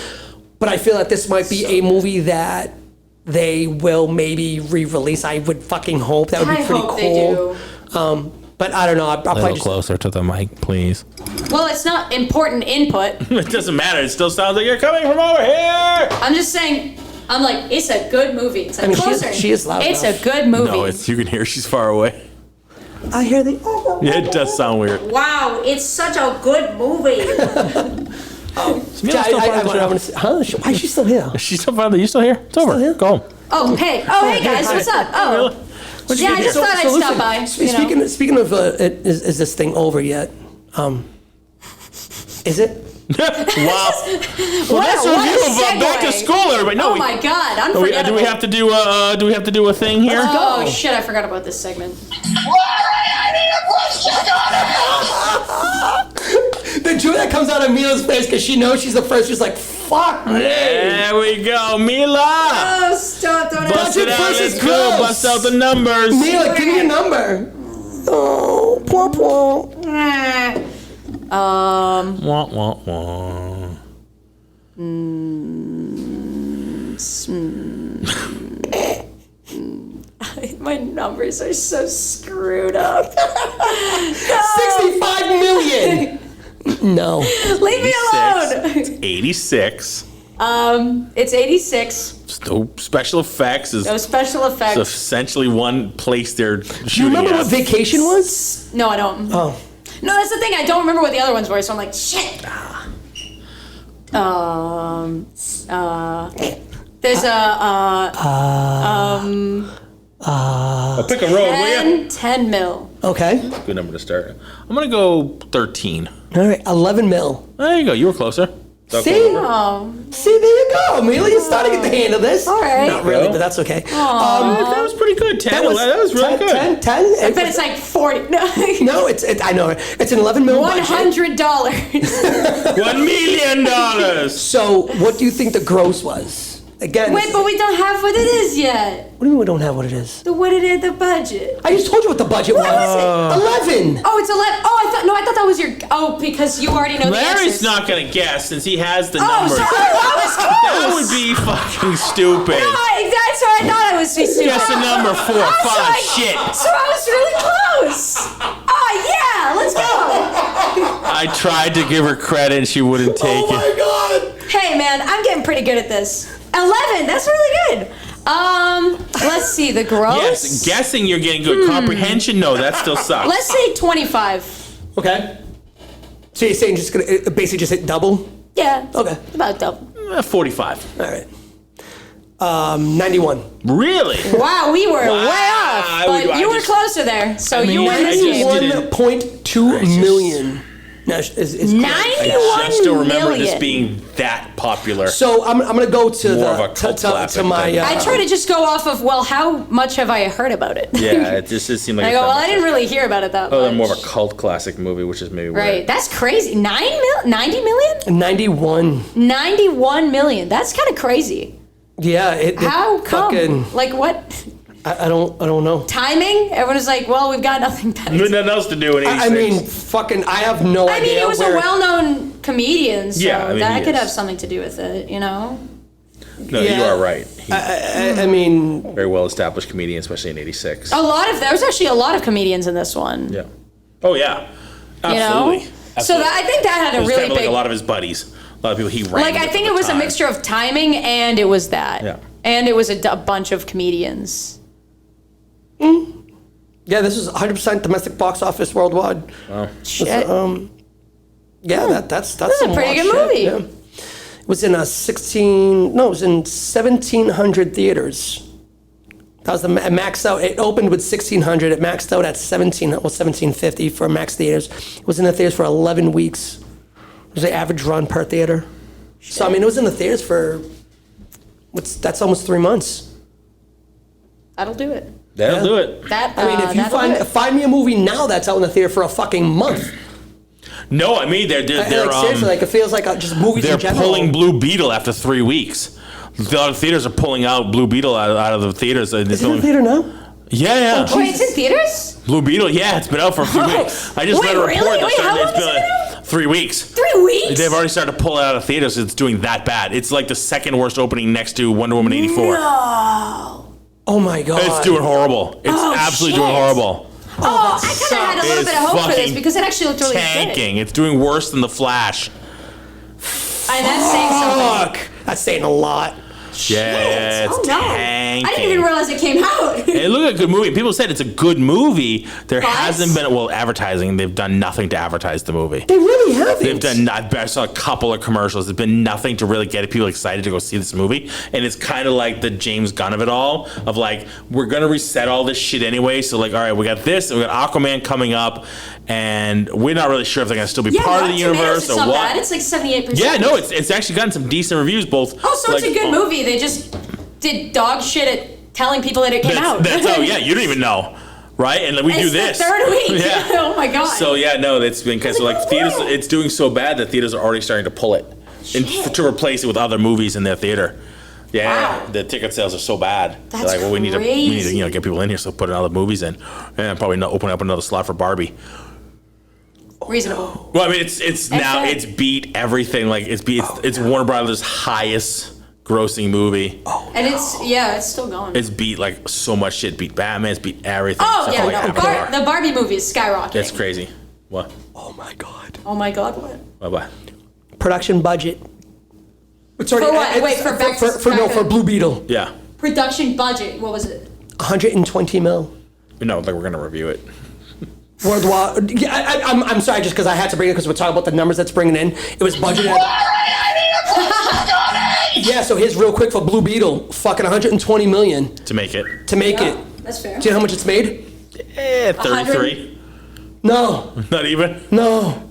But I feel that this might be a movie that they will maybe re-release. I would fucking hope. That would be I pretty hope cool. they do. But I don't know. I'll A probably little just... closer to the mic, please. Well, it's not important input. It doesn't matter. It still sounds like you're coming from over here. I'm just saying, I'm like, it's a good movie. It's like, I mean, closer. she is loud It's enough. a good movie. No, you can hear she's far away. I hear the... Yeah, it does sound weird. Wow, it's such a good movie. Why is she still here? She's still finally. You still here? It's over. Still here? Go home. Oh, hey guys, hi. what's up? Oh, What'd you yeah, I get just here? thought I'd stop by. Speaking of, is this thing over yet? Is it? Wow. Well, that's a what a review of Back to segue. School, everybody. No, Oh my God, do we unforgettable. have to do? Do we have to do a thing here? Oh shit, I forgot about this segment. The joy that comes out of Mila's face because she knows she's the first. She's like, "Fuck me!" There we go, Mila. Oh, stop! Don't Bust it Budget out. versus Let's go. gross. Bust out the numbers. Mila, give me a number. Oh, poor, poor. Wah, wah, wah. My numbers are so screwed up. 65 million. No. Leave me alone. 86. It's 86. No special effects. No special It's effects. essentially one place they're shooting. Do you remember at. what Vacation was? No, I don't. Oh. No, that's the thing. I don't remember what the other ones were, so I'm like, shit. There's I'll pick a road, will you? 10 mil. Okay. Good number to start. I'm gonna go 13. All right. 11 mil. There you go. You were closer. See? Oh, See, there you go. Mila, you're starting to get the hang of this. all right. Not really, but that's okay. That was pretty good. 10. That was really 10, good. 10? I bet it's like 40. No, No, I know. It's an 11 mil budget. $100. $1 million. So, what do you think the gross was? Again, Wait, but we don't have what it is yet. what do you mean we don't have what it is? What it is, the budget. I just told you what the budget was. was 11. Oh, it's 11. Oh, I thought that was your. Oh, because you already know the Larry's answers. not gonna guess since he has the Oh, numbers. sorry. That was close. That would be fucking stupid. That's what I thought I was stupid. Guess the number 4, 5. Shit. So I was really close. Oh yeah, let's go. I tried to give her credit and she wouldn't take Oh my it. God. Hey man, I'm getting pretty good at this. 11. That's really good. Let's see the gross. Yes, guessing you're getting good. Comprehension, no, that still sucks. Let's say 25. Okay. So you're saying just gonna basically just hit double? Yeah. Okay. About double. 45. All right. 91. Really? Wow, we were way off, I but would- I you were just- closer there. So I mean, you win I this just game. didn't- 1.2 million. is crazy. 91 I still remember this million. being that popular. So I'm going to go to More the of a cult to classic my. than- I try to just go off of, well, how much have I heard about it? Yeah, it just seemed like I it's go, that well, much. I didn't really hear about it that Oh, much. they're more of a cult classic movie, which is maybe Right, weird. that's crazy. 90 million? 91. 91 million. That's kind of crazy. Yeah. How come? Fucking, Like what? I don't know. Timing? Everyone was like, well, we've got nothing better. Nothing else to do in 86. I mean, fucking, I have no I idea. mean, it was where, a well-known comedian, so Yeah, I mean, that he could is. have something to do with it, you know? No, you Yeah. are right. He's I mean, a very well-established comedian, especially in 86. There was actually a lot of comedians in this one. Yeah. Oh, yeah. You Absolutely. know? So that, I think that had It a was really kind of big... like a lot of his buddies. A lot of people he ran Like, I with think at it the was a time. mixture of timing and it was that. Yeah. And it was a bunch of comedians. yeah, this is 100% domestic box office worldwide. Shit. Yeah, that's This is a some pretty wild good shit, movie. yeah. It was in it was in 1,700 theaters. That was the maxed out. It opened with 1,600. It maxed out at 1,750 for max theaters. It was in the theaters for 11 weeks. It was the average run per theater. So, I mean, it was in the theaters for, that's almost 3 months. That'll do it. That'll do it. That, I mean, if you that'll do it. find me a movie now that's out in the theater for a fucking month. No, I mean, they're Like, seriously, like, it feels like just movies they're in general. pulling Blue Beetle after 3 weeks. A lot of theaters are pulling out Blue Beetle out of the theaters. And Is it in the theater now? Yeah. Wait, it's in theaters? Blue Beetle, yeah, it's been out for a few weeks. I just Wait, read a report really? that Wait, started, how long it's been has it been like 3 weeks. 3 weeks? They've already started to pull it out of theaters. It's doing that bad. It's like the second worst opening next to Wonder Woman 84. No. Oh my god. It's doing horrible. It's Oh, absolutely shit. doing horrible. Oh, I kind of had a little It's bit of hope for this fucking because it actually looked really Tanking. It's doing worse than The Flash. good. And that's saying something. Fuck. That's saying a lot. Yeah, it's Oh, no. tanking. I didn't even realize it came out. It looked like a good movie. People said it's a good movie. There But- hasn't been, advertising. They've done nothing to advertise the movie. They really haven't. They've done. I saw a couple of commercials. There's been nothing to really get people excited to go see this movie, and it's kind of like the James Gunn of it all. Of like, we're gonna reset all this shit anyway. So like, all right, we got this, and we got Aquaman coming up, and we're not really sure if they're gonna still be part of the universe it's or not what. bad. It's like 78%. Yeah, no, it's actually gotten some decent reviews. Both. Oh, so it's like, a good movie. They just did dog shit at telling people that it came out. That's how. Yeah, you don't even know, right? And then we do It's this. the third week. Yeah. Oh my god. So yeah, no, it's been because so like theaters. It's doing so bad that theaters are already starting to pull it to replace it with other movies in their theater. Yeah, Wow. the ticket sales are so bad. They're That's like, well, we need to crazy. get people in here, so put other movies in, and probably not open up another slot for Barbie. Reasonable. Well, I mean, it's now fair. it's beat everything. Like it's Warner Brothers' highest grossing movie. And it's still going. It's beat like so much shit. Beat Batman. It's beat everything. Oh except yeah, for, like, no. Avatar. The Barbie movie is skyrocketing. That's crazy. What? Oh my god. Oh my god, what? Bye bye. Production budget. Sorry, For what? Wait, for back to- for Blue Beetle. Yeah. Production budget. What was it? 120 mil. No, like we're gonna review it. Worldwide. Yeah, I'm sorry, just because I had to bring it because we're talking about the numbers that's bringing in. It was budgeted. Yeah, so here's real quick for Blue Beetle. Fucking 120 million To make it. to make Yeah, it. that's fair. Do you know how much it's made? 33. No, Not even. no.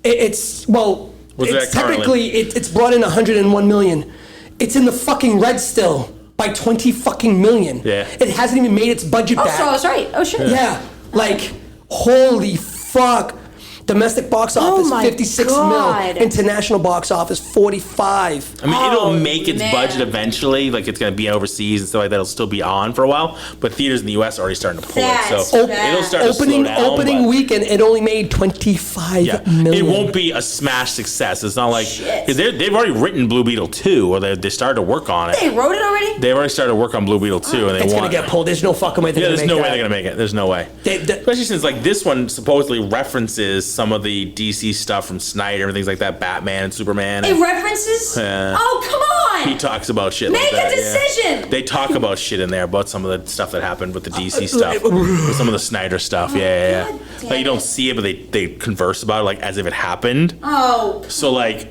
It's well. What's it's that currently? technically it's brought in 101 million. It's in the fucking red still by 20 fucking million. Yeah. It hasn't even made its budget Oh, back. so I was right. Oh shit. Yeah, like holy fuck. Domestic box office my 56 God. mil. International box office 45. I mean, Oh, it'll make its man. budget eventually. Like it's gonna be overseas and stuff like that. It'll still be on for a while. But theaters in the U.S. are already starting to pull That's it. So bad. it'll start to Opening slow down. opening but- weekend, it only made 25 Yeah, million. it won't be a smash success. It's not like Shit. 'cause they've already written Blue Beetle 2, or they started to work on They it. wrote it already? They've already started to work on Blue Beetle 2, and they It's want. gonna get pulled. There's no fucking way they're Yeah, gonna there's make no way that. they're gonna make it. There's no way. They- Especially since like this one supposedly references some of the DC stuff from Snyder and things like that, Batman and Superman. It And references? Yeah. Oh, come he on! talks about shit Make like that. a decision! Yeah. They talk about shit in there about some of the stuff that happened with the DC stuff, with some of the Snyder stuff. Yeah. God damn Like you don't it. see it, but they converse about it like as if it happened. Oh, So like,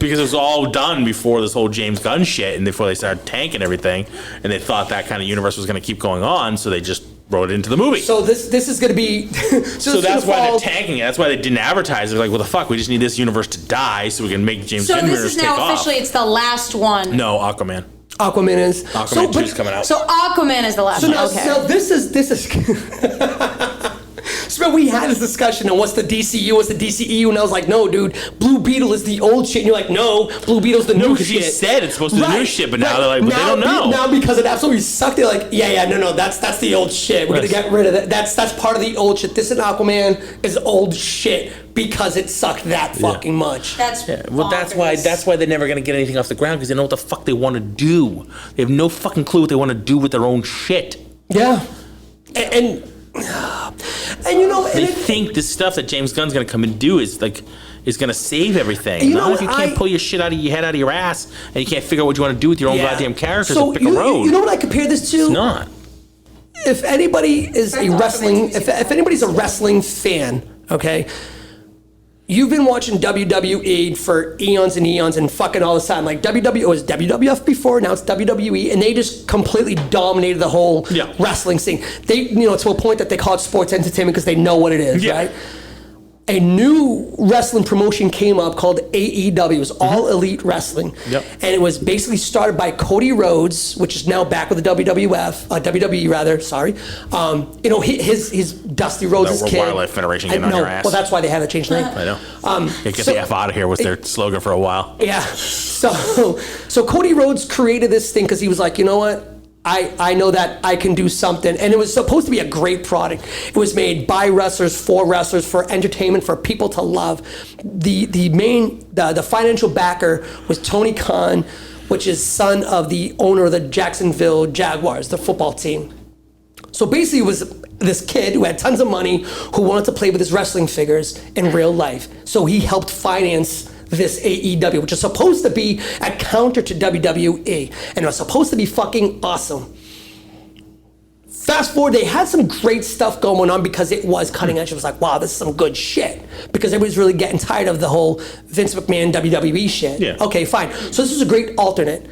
because it was all done before this whole James Gunn shit, and before they started tanking everything, and they thought that kind of universe was going to keep going on, so they just wrote it into the movie. So this is going to be. So that's why they're tanking it. That's why they didn't advertise it. They're like, well, the fuck, we just need this universe to die so we can make James Gunn take off. So this is now officially, it's the last one. No, Aquaman. Aquaman is. Aquaman 2 is coming out. So Aquaman is the last one. Okay. So this is. So we had this discussion on what's the DCU, what's the DCEU, and I was like, no, dude, Blue Beetle is the old shit. And you're like, no, Blue Beetle's the new shit. Because you said it's supposed to be the new shit, but now they're like, but they don't know. Now because it absolutely sucked, they're like, no, that's the old shit. We're gonna get rid of that. That's part of the old shit. This in Aquaman is old shit because it sucked that fucking much. Well, that's why they're never gonna get anything off the ground, because they know what the fuck they want to do. They have no fucking clue what they want to do with their own shit. Yeah, and you know, they think the stuff that James Gunn's gonna come and do is gonna save everything. You know, if you can't pull your shit out of your head, out of your ass, and you can't figure out what you want to do with your own goddamn characters and pick a road. You know what I compare this to? It's not. If anybody is a wrestling, if anybody's a wrestling fan, okay, you've been watching WWE for eons and eons and fucking all the time. Like WWE was WWF before, now it's WWE, and they just completely dominated the whole wrestling scene. They, to a point that they call it sports entertainment because they know what it is, right? A new wrestling promotion came up called AEW. It was All Elite Wrestling. Yep. And it was basically started by Cody Rhodes, which is now back with the WWE rather, sorry. His Dusty Rhodes' kid. Wildlife Federation getting on your ass. Well, that's why they had to change the name. I know. Get the F out of here was their slogan for a while. Yeah. So Cody Rhodes created this thing because he was like, you know what? I know that I can do something. And it was supposed to be a great product. It was made by wrestlers, for entertainment, for people to love. The financial backer was Tony Khan, which is son of the owner of the Jacksonville Jaguars, the football team. So basically it was this kid who had tons of money who wanted to play with his wrestling figures in real life. So he helped finance this AEW, which is supposed to be a counter to WWE, and it was supposed to be fucking awesome. Fast forward, they had some great stuff going on because it was cutting edge. It was like, wow, this is some good shit. Because everybody's really getting tired of the whole Vince McMahon WWE shit. Yeah. Okay, fine. So this was a great alternate.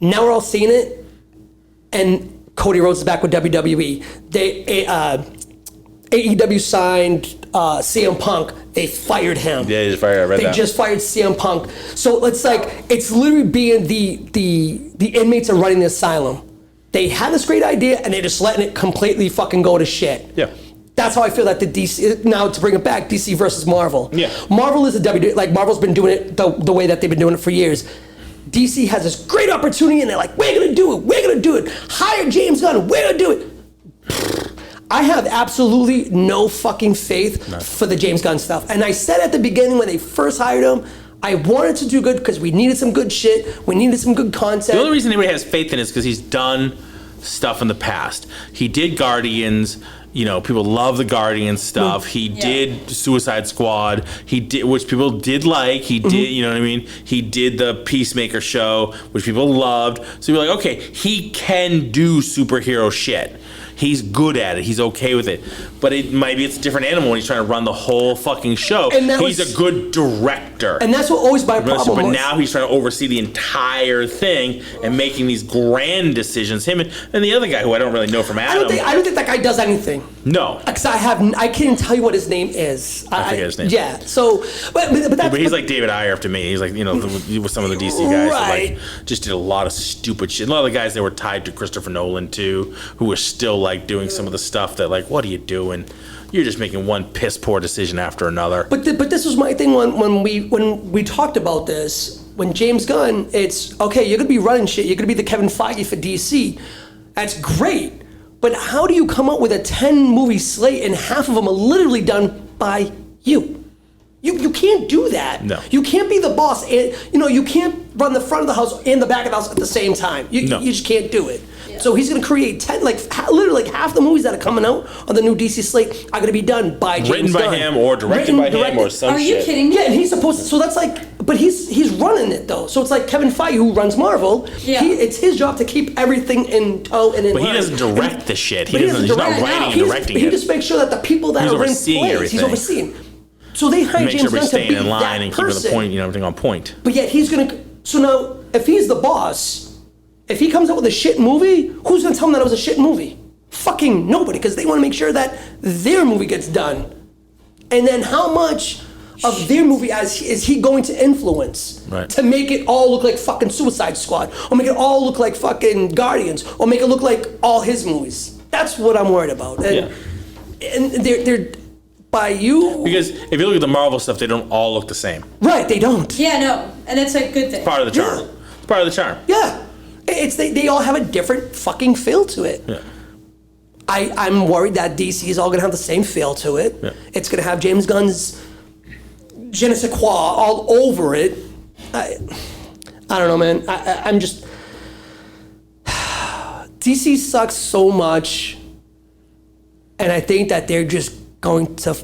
Now we're all seeing it, and Cody Rhodes is back with WWE. AEW signed CM Punk. They fired him. Yeah, they just fired. I read that. They just fired CM Punk. So it's literally being the inmates are running the asylum. They had this great idea and they're just letting it completely fucking go to shit. Yeah. That's how I feel that the DC, now to bring it back, DC versus Marvel. Yeah. Marvel is Marvel's been doing it the way that they've been doing it for years. DC has this great opportunity and they're like, we're gonna do it. Hire James Gunn, we're gonna do it. I have absolutely no fucking faith for the James Gunn stuff. And I said at the beginning when they first hired him, I wanted to do good because we needed some good shit. We needed some good content. The only reason anybody has faith in it is because he's done stuff in the past. He did Guardians. People love the Guardians stuff. He did Suicide Squad. He did, which people did like. He did, you know what I mean? He did the Peacemaker show, which people loved. So you're like, okay, he can do superhero shit. He's good at it. He's okay with it. But it's a different animal when he's trying to run the whole fucking show. He's a good director. And that's what always my problem was. But now he's trying to oversee the entire thing and making these grand decisions. Him and the other guy who I don't really know from Adam. I don't think that guy does anything. No. Because I can't tell you what his name is. I forget his name. Yeah. So, but he's like David Ayer to me. He's like, with some of the DC guys that just did a lot of stupid shit. A lot of the guys that were tied to Christopher Nolan too, who were still doing some of the stuff that what are you doing? You're just making one piss poor decision after another. But this was my thing when we talked about this. When James Gunn, it's okay. You're gonna be running shit. You're gonna be the Kevin Feige for DC. That's great. But how do you come up with a 10-movie slate and half of them are literally done by you? You can't do that. No. You can't be the boss. And you can't run the front of the house and the back of the house at the same time. You just can't do it. So he's going to create 10, literally half the movies that are coming out on the new DC slate are going to be done by James Gunn. Written by him or directed by him or some shit. Are you kidding me? Yeah, and he's supposed to, so that's but he's running it though. So it's like Kevin Feige who runs Marvel. Yeah. It's his job to keep everything in tow and in line. But he doesn't direct the shit. He's not writing and directing it. He just makes sure that the people that are in place, he's overseeing. So they hire James Gunn to be in line and person. keep the point, everything on point. But yet he's going to, so now if he's the boss, if he comes up with a shit movie, who's going to tell him that it was a shit movie? Fucking Fucking nobody, because they want to make sure that their movie gets done. And then how much of their movie is he going to influence to make it all look like fucking Suicide Squad, or make it all look like fucking Guardians, or make it look like all his movies? That's what I'm worried about. And they're by you. Because if you look at the Marvel stuff, they don't all look the same. Right, they don't. Yeah, no, and it's a good thing. It's part of the charm. Yeah. It's part of the charm. Yeah. They all have a different fucking feel to it. Yeah. I'm worried that DC is all going to have the same feel to it. Yeah. It's going to have James Gunn's je ne sais quoi all over it. I don't know, man. I'm just... DC sucks so much, and I think that they're just going to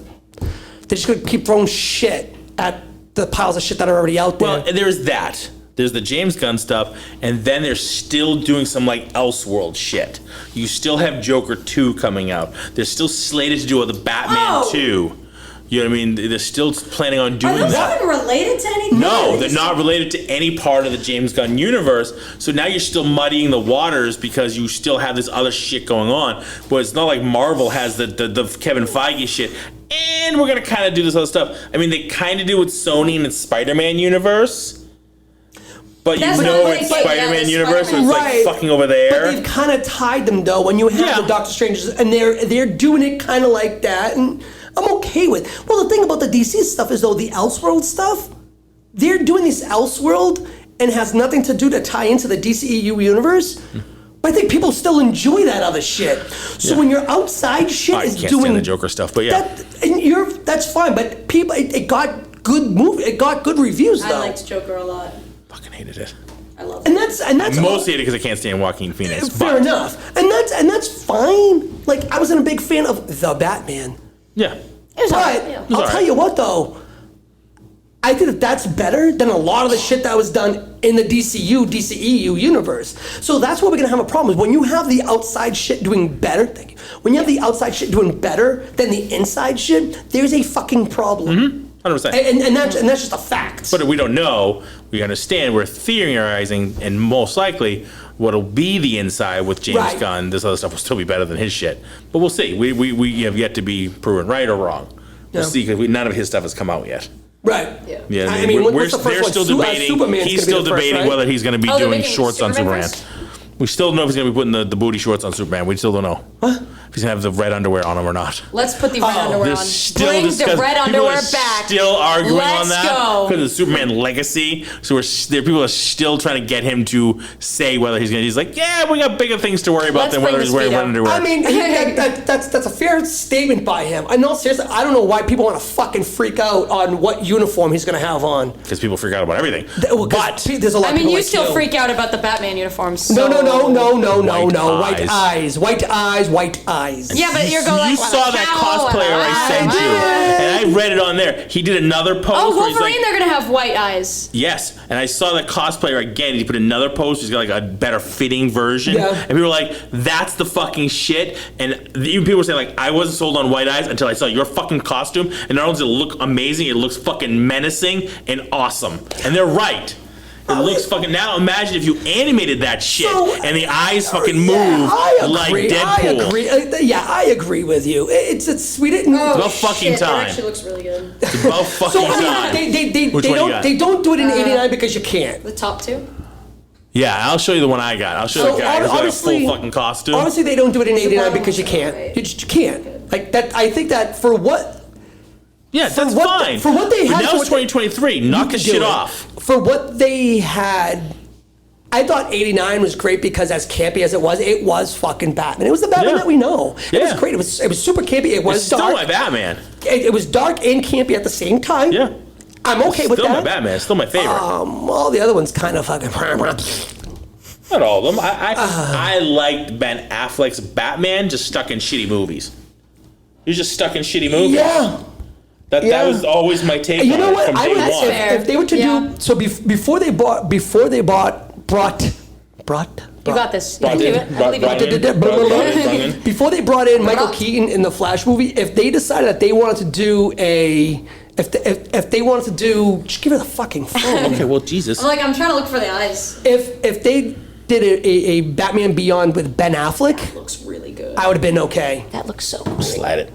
keep throwing shit at the piles of shit that are already out there. Well, there's that. There's the James Gunn stuff, and then they're still doing some like Elseworld shit. You still have Joker 2 coming out. They're still slated to do the Batman 2. You know what I mean? They're still planning on doing Are those that. even related to anything? No, they're not related to any part of the James Gunn universe. So now you're still muddying the waters because you still have this other shit going on. But it's not like Marvel has the Kevin Feige shit. And we're going to kind of do this other stuff. I mean, they kind of do with Sony and its Spider-Man universe. But That's you know not it's like- Spider-Man yeah, universe, so it's Right. like fucking over But there. they've kind of tied them though when you have the Doctor Stranges, and they're doing it kind of like that, and I'm okay with. Well, the thing about the DC stuff is though the Elseworld stuff, they're doing this Elseworld and has nothing to do to tie into the DCEU universe. But I think people still enjoy that other shit. So when your outside shit I is can't doing stand the Joker stuff, but yeah. that's fine. But people, it got good it got good reviews though. I liked Joker a lot. Fucking hated it. I love it. and that's I mostly hate it because I can't stand Joaquin Phoenix. fair but enough, and that's fine. Like I wasn't a big fan of the Batman, Yeah. was but alright, yeah. I'll tell you what though, I think that's better than a lot of the shit that was done in the DCEU universe. So that's where we're gonna have a problem. Is when you have the outside shit doing better. Thank you. When you have the outside shit doing better than the inside shit, there's a fucking problem. 100%. And that's just a fact. But we don't know. We understand. We're theorizing, and most likely, what'll be the inside with James Right. Gunn. This other stuff will still be better than his shit. But we'll see. We have yet to be proven right or wrong. We'll see because none of his stuff has come out yet. Right. Yeah, I mean, what's the first they're one? still debating. Superman's He's gonna be still the first, debating right? whether he's going to be Oh, they're doing making shorts on Superman Superman. first? We still don't know if he's going to be putting the booty shorts on Superman. We still don't know. What? If he's going to have the red underwear on him or not. Let's put the red underwear There's on. still Bring the discuss- red people underwear are back. Still arguing on Let's that go. because of Superman legacy. So people are still trying to get him to say whether he's going to. He's like, yeah, we got bigger things to worry about Let's than bring whether the he's wearing speed red up. underwear. I mean, that's a fair statement by him. I know, seriously, I don't know why people want to fucking freak out on what uniform he's going to have on. Because people freak out about everything. Well, 'cause there's a lot I of mean, people you like still freak out about the Batman uniforms. No. White White eyes. White eyes. Yeah, but you're going You like, saw that cosplayer I sent you, and I read it on there. He did another post Oh, where he's Wolverine, like, they're gonna have white eyes. yes, and I saw that cosplayer again. He put another post. He's got like a better fitting version, Yeah. and people were like, "That's the fucking shit." And even people were saying like, "I wasn't sold on white eyes until I saw your fucking costume." And not only does it look amazing, it looks fucking menacing and awesome. And they're right. It looks fucking. Now imagine if you animated that shit and the eyes fucking move like Deadpool. I agree. I agree with you. It's we didn't. About fucking shit, time. That actually looks really good. It's about fucking So time. Which one you got? they don't do it in '89 because you can't. The top two. Yeah, I'll show you the one I got. I'll show you the guy who's got a full fucking costume. Obviously, they don't do it in '89 bottom because you one, can't. right. You just can't. Like that. I think that for what. Yeah, that's what fine. for what they But had, now for it's what they- 2023. Knock the You can do shit it. off. For what they had, I thought '89 was great because as campy as it was fucking Batman. It was the Batman Yeah. that we know. It was Yeah. great. It was super campy. It was It's still dark. my Batman. It was dark and campy at the same time. Yeah. I'm okay with Still my that. Batman. It's still my favorite. All the other ones kind of fucking. Not all of them. I liked Ben Affleck's Batman just stuck in shitty movies. He was just stuck in shitty movies. Yeah. That yeah. was always my take You on know it what? from I day would one. fair. if they were to Yeah. do so before they brought. You got this. You Brought can do in- it. I brought- believe you. brought can do in- it. brought in- Before they brought in Michael Brought. Keaton in the Flash movie, if they decided that they wanted to do if they wanted to do, just give her the fucking phone. Okay, well, Jesus. I'm trying to look for the eyes. if they did a Batman Beyond with Ben Affleck, Looks really good. I would have been okay. That looks so cool. Slide it.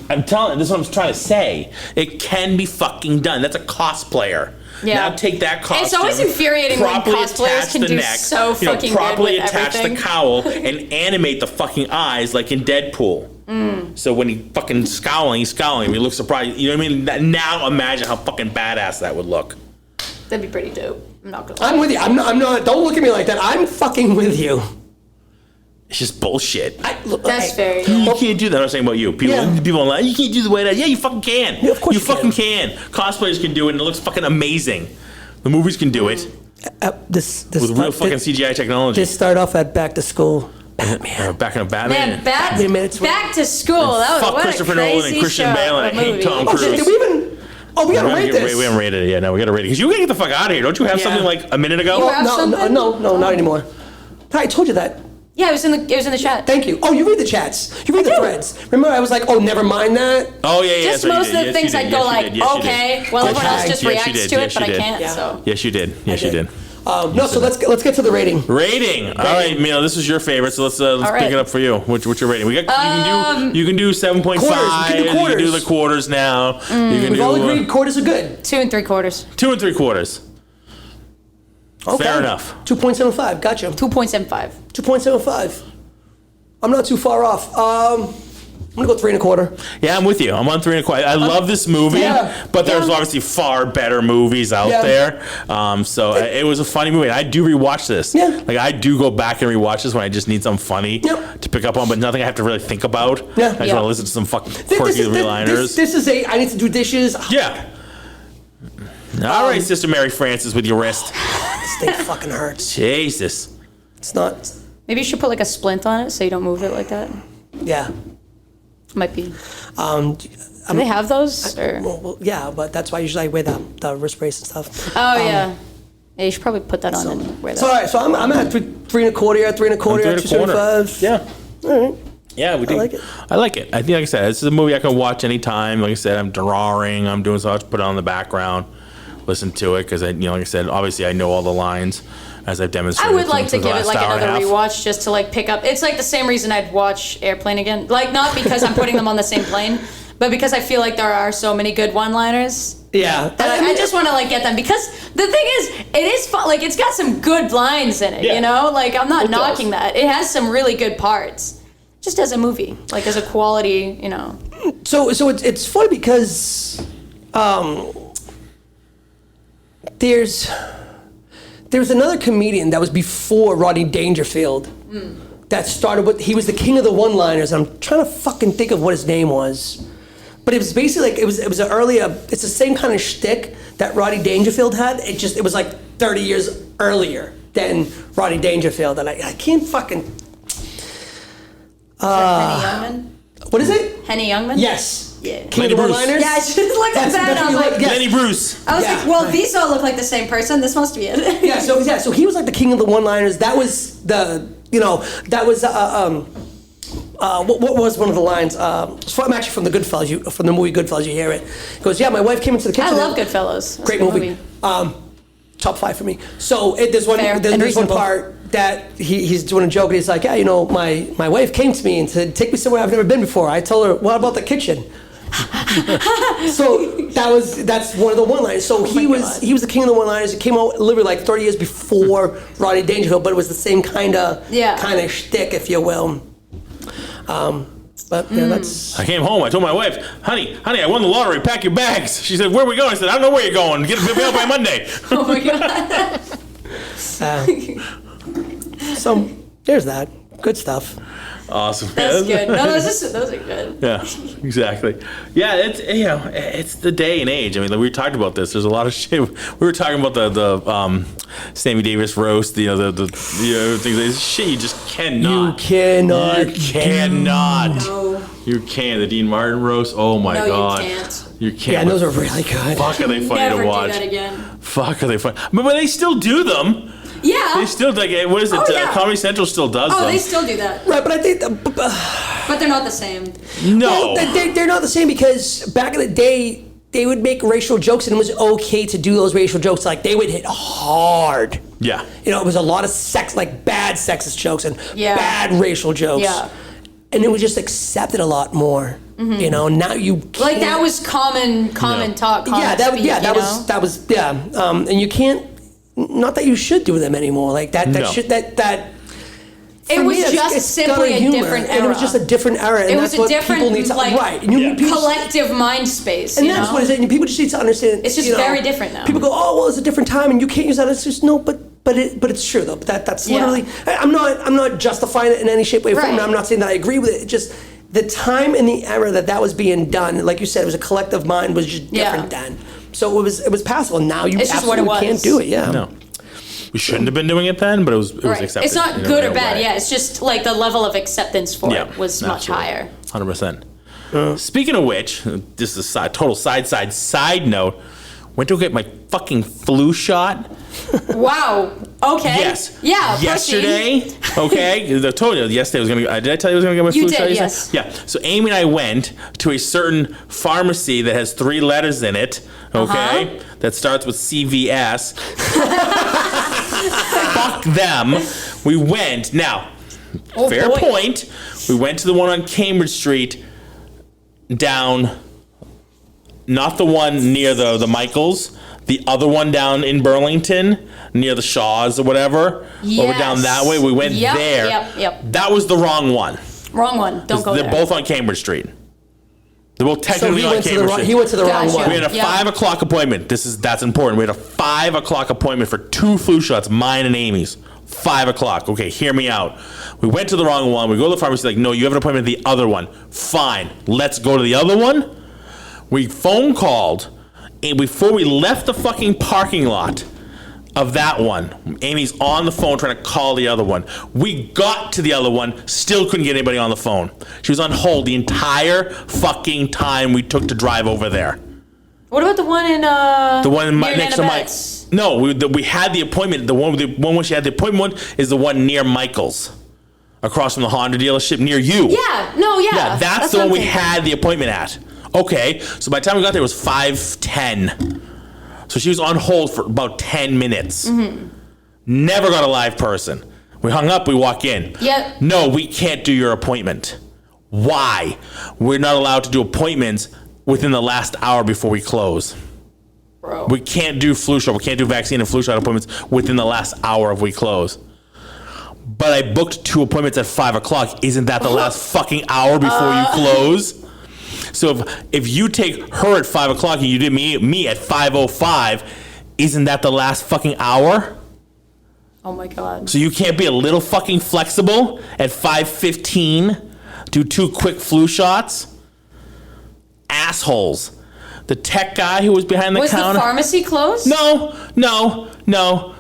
I'm telling you, this is what I'm trying to say. It can be fucking done. That's a cosplayer. Yeah. Now take that costume. It's always infuriating when properly cosplayers attach can the do neck, so fucking good properly with attach everything. the cowl and animate the fucking eyes like in Deadpool. So when he fucking scowling, he's scowling. He looks surprised. You know what I mean? Now imagine how fucking badass that would look. That'd be pretty dope. I'm not gonna lie. I'm with you. I'm not. Don't look at me like that. I'm fucking with you. It's just bullshit. That's fair. You can't do that. I'm not saying about you. People are like, you can't do the way that. Yeah, you fucking can. Yeah, of course you you fucking can. Cosplayers can do it, and it looks fucking amazing. The movies can do it This with real fucking CGI technology. Just start off at back to school. Batman. Back in a Batman. Man, back to school. That was Fuck what Christopher a crazy Nolan and Christian show, Bale, and I a hate movie. Tom Oh Cruise. shit! Did we even? Oh, we gotta rate this. We haven't rated it yet. No, we gotta rate it because you gotta get the fuck out of here. Don't you have something like a minute ago? You have something? No, not anymore. I told you that. Yeah, it was in the chat. Thank you. Oh, you read the chats. You read the threads. Remember, I was like, oh, never mind that. Oh yeah, Just that's right, most you of did. the things Yes, you I'd did. go Yes, you like, did. Yes, you okay, did. well, Yes, everyone you else did. just Yes, you reacts did. to it, Yes, but I you did. can't. Yeah. So Yes, you did. Yes, you did. No, so let's get to the rating. Rating. All right, Mila, this is your favorite, so let's right. pick it up for you. What's your rating? We got you can do 7.5. Quarters. We can do You can quarters. do the quarters now. You can We've do all agreed quarters are good. 2 3/4. 2 3/4. Okay. Fair enough. 2.75. Gotcha. 2.75. 2.75. I'm not too far off. I'm gonna go 3 1/4. Yeah, I'm with you. I'm on 3 1/4. I love this movie, Yeah. but there's obviously far better movies out Yeah. there. So it was a funny movie. I do rewatch this. Yeah. Like I do go back and rewatch this when I just need something funny Yep. to pick up on, but nothing I have to really think about. Yeah. I just Yeah. want to listen to some fucking quirky reliners. This is I need to do dishes. Yeah. All right, Sister Mary Frances with your wrist. This thing fucking hurts. Jesus. It's not. Maybe you should put like a splint on it so you don't move it like that. Yeah. Might be. Do they have those? Or? well, yeah, but that's why usually I wear the wrist brace and stuff. Oh yeah. Yeah, you should probably put that on and wear that. So all right, so I'm at 3 1/4. You're at 3 1/4. I'm At 3 1/4. 2.75. Yeah. All right. Yeah, we do. like it. I like it. I think, like I said, this is a movie I can watch anytime. Like I said, I'm drawing, I'm doing so much, put it on the background, listen to it, because like I said, obviously I know all the lines as I've demonstrated. I would like to for the give it last like hour and another a half. rewatch just to like pick up. It's like the same reason I'd watch Airplane again. Like not because I'm putting them on the same plane, but because I feel like there are so many good one-liners. Yeah. That I just want to like get them because the thing is, it is fun. Like it's got some good lines in it. Yeah. You know, like I'm not It knocking does. that. It has some really good parts. Just as a movie, like as a quality, you know. So it's funny because there's another comedian that was before Rodney Dangerfield that started with, he was the king of the one-liners. I'm trying to fucking think of what his name was. But it was basically like, it was an earlier, it's the same kind of shtick that Rodney Dangerfield had. It was like 30 years earlier than Rodney Dangerfield. And I can't fucking, Henny Youngman. what is it? Henny Youngman. Yes. Yeah. King Lenny of the Bruce. one-liners? Yeah, I just looked at That's that and I was definitely like, yes. Lenny Bruce. I was Yeah, like, well, right. these all look like the same person. This must be it. Yeah, so he was like the king of the one-liners. That was what was one of the lines? I'm actually from the Goodfellas, from the movie Goodfellas. You hear it. He goes, yeah, my wife came into the kitchen. I love Goodfellas. That's Great a good movie. Top 5 for me. So there's one Fair and there's one reasonable. part that he's doing a joke and he's like, yeah, my wife came to me and said, take me somewhere I've never been before. I told her, what about the kitchen? So that's one of the one-liners. So he was the king of the one-liners. It came out literally like 30 years before Rodney Dangerfield, but it was the same kind of shtick, if you will. But yeah, that's. I came home. I told my wife, honey, I won the lottery. Pack your bags. She said, where are we going? I said, I don't know where you're going. Get a bill by Monday. Oh my god. So there's that. Good stuff. Awesome. That's good. No, those are good. Yeah, exactly. Yeah, it's the day and age. I mean, we talked about this. There's a lot of shit. We were talking about the Sammy Davis roast. The things. Like, shit you just cannot. You cannot. You cannot. No. You can. The Dean Martin roast. Oh my No, god. you can't. You can't. Yeah, and those are really good. Fuck, are they funny Never to watch? do that again. Fuck, are they funny? But they still do them. Yeah. They still like. What is it? Oh, yeah. Comedy Central still does Oh, them. they still do that. Right, but I think. But they're not the same. No. Well, they're not the same because back in the day, they would make racial jokes, and it was okay to do those racial jokes. Like, they would hit hard. Yeah. You know, it was a lot of bad sexist jokes and Yeah. bad racial jokes. Yeah. And it was just accepted a lot more. You know, now you can't. Like, that was common talk. Common Yeah, speak, that was and you can't. Not that you should do them anymore. Like that No. shit that. It for was me, just got simply a humor, different and it was era. just a different era. And It that's was a what different, people need to, like, right. And you, people collective mind space. and you that's know? what it is. And people just need to understand. It's just you know, very different now. People go, oh well, it's a different time, and you can't use that. It's just no, but it's true though. That's Yeah. literally. I'm not justifying it in any shape, way, or form. Right. I'm not saying that I agree with it. It's just the time and the era that was being done. Like you said, it was a collective mind was just different Yeah. then. So it was passable. Now you It's just what it absolutely was. can't do it. Yeah. No. We shouldn't have been doing it then, but it was Right. accepted. It's not in a good or real bad. way. Yeah, it's just like the level of acceptance for Yeah, it was much absolutely. higher. 100%. Speaking of which, this is a total side note. Went to get my fucking flu shot. Wow. Okay. Yes. Yeah. Yesterday. Okay. I told you yesterday I was gonna. Did I tell you I was gonna get my You flu did, shot? yes. Yeah. So Amy and I went to a certain pharmacy that has 3 letters in it. Okay. That starts with CVS. Fuck them. We went. Now, fair boy. point. We went to the one on Cambridge Street down, not the one near the Michaels, the other one down in Burlington near the Shaws or whatever. Over down that way. We went Yep, there. yep. That was the wrong one. Wrong one. Don't go They're there. both on Cambridge Street. They're both So technically he on went to the Cambridge wrong. Street. He went to the wrong Gotcha. one. We had a Yeah. 5 o'clock appointment. That's important. We had a 5 o'clock appointment for 2 flu shots, mine and Amy's. 5 o'clock. Okay, hear me out. We went to the wrong one. We go to the pharmacy, like, no, you have an appointment at the other one. Fine. Let's go to the other one. We phone called, and before we left the fucking parking lot of that one, Amy's on the phone trying to call the other one. We got to the other one, still couldn't get anybody on the phone. She was on hold the entire fucking time we took to drive over there. What about the one in The one near next to Nana Mike. Betts? No, we had the appointment. The one where she had the appointment is the one near Michael's, across from the Honda dealership near you. Yeah. No. Yeah. Yeah, that's the what one I'm we thinking. had the appointment at. Okay, so by the time we got there, it was 5:10. So she was on hold for about 10 minutes. Mm-hmm. Never got a live person. We hung up, we walk in. Yep. No, we can't do your appointment. Why? We're not allowed to do appointments within the last hour before we close. Bro. We can't do flu shot. We can't do vaccine and flu shot appointments within the last hour of we close. But I booked 2 appointments at 5 o'clock. Isn't that the last fucking hour before you close? So if you take her at 5 o'clock and you did me at 5:05, isn't that the last fucking hour? Oh my God. So you can't be a little fucking flexible at 5:15, do 2 quick flu shots? Assholes. The tech guy who was behind the Was counter. the pharmacy closed? No.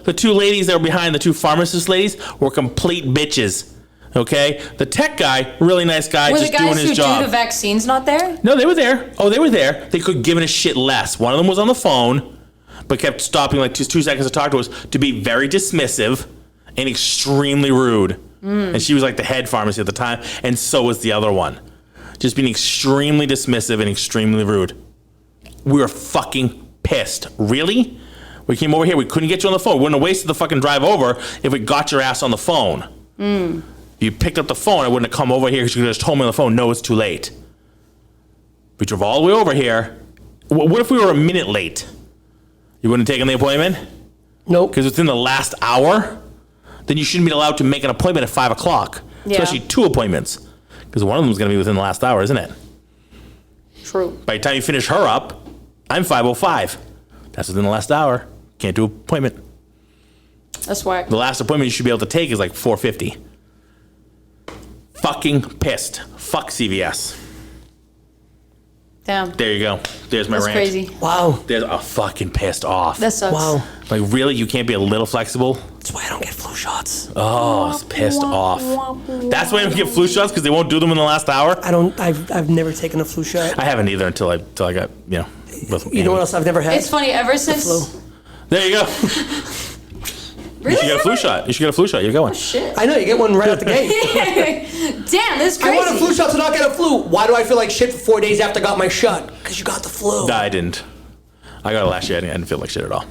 The 2 ladies that were behind, the 2 pharmacist ladies, were complete bitches. Okay? The tech guy, really nice guy, Were just the doing guys his who job. do the vaccines not there? No, they were there. Oh, they were there. They could have given a shit less. One of them was on the phone, but kept stopping like 2 seconds to talk to us to be very dismissive and extremely rude. And she was like the head pharmacy at the time, and so was the other one. Just being extremely dismissive and extremely rude. We were fucking pissed. Really? We came over here. We couldn't get you on the phone. We wouldn't have wasted the fucking drive over if we got your ass on the phone. You picked up the phone, I wouldn't have come over here because you could have just told me on the phone, no, it's too late. We drove all the way over here. What if we were a minute late? You wouldn't have taken the appointment? Nope. Because it's in the last hour? Then you shouldn't be allowed to make an appointment at 5 o'clock. Yeah. Especially 2 appointments. Because one of them is going to be within the last hour, isn't it? True. By the time you finish her up, I'm 5:05. That's within the last hour. Can't do an appointment. That's why. The last appointment you should be able to take is like 4:50. Fucking pissed. Fuck CVS. Damn. There you go. There's my That's rant. crazy. Wow. There's a fucking pissed off. That sucks. Wow. Like, really? You can't be a little flexible? That's why I don't get flu shots. Oh, it's pissed off. That's why you don't get flu shots, because they won't do them in the last hour? I've never taken a flu shot. I haven't either until I got, with You know what else I've never had? It's funny. Ever flu. since There you go. You should get a flu shot. You should get a flu shot. You got one. Shit. I know, you get one right out the gate. Damn, this is crazy. I want a flu shot to not get a flu. Why do I feel like shit for 4 days after I got my shot? Because you got the flu. No, I didn't. I got it last year. I didn't feel like shit at all.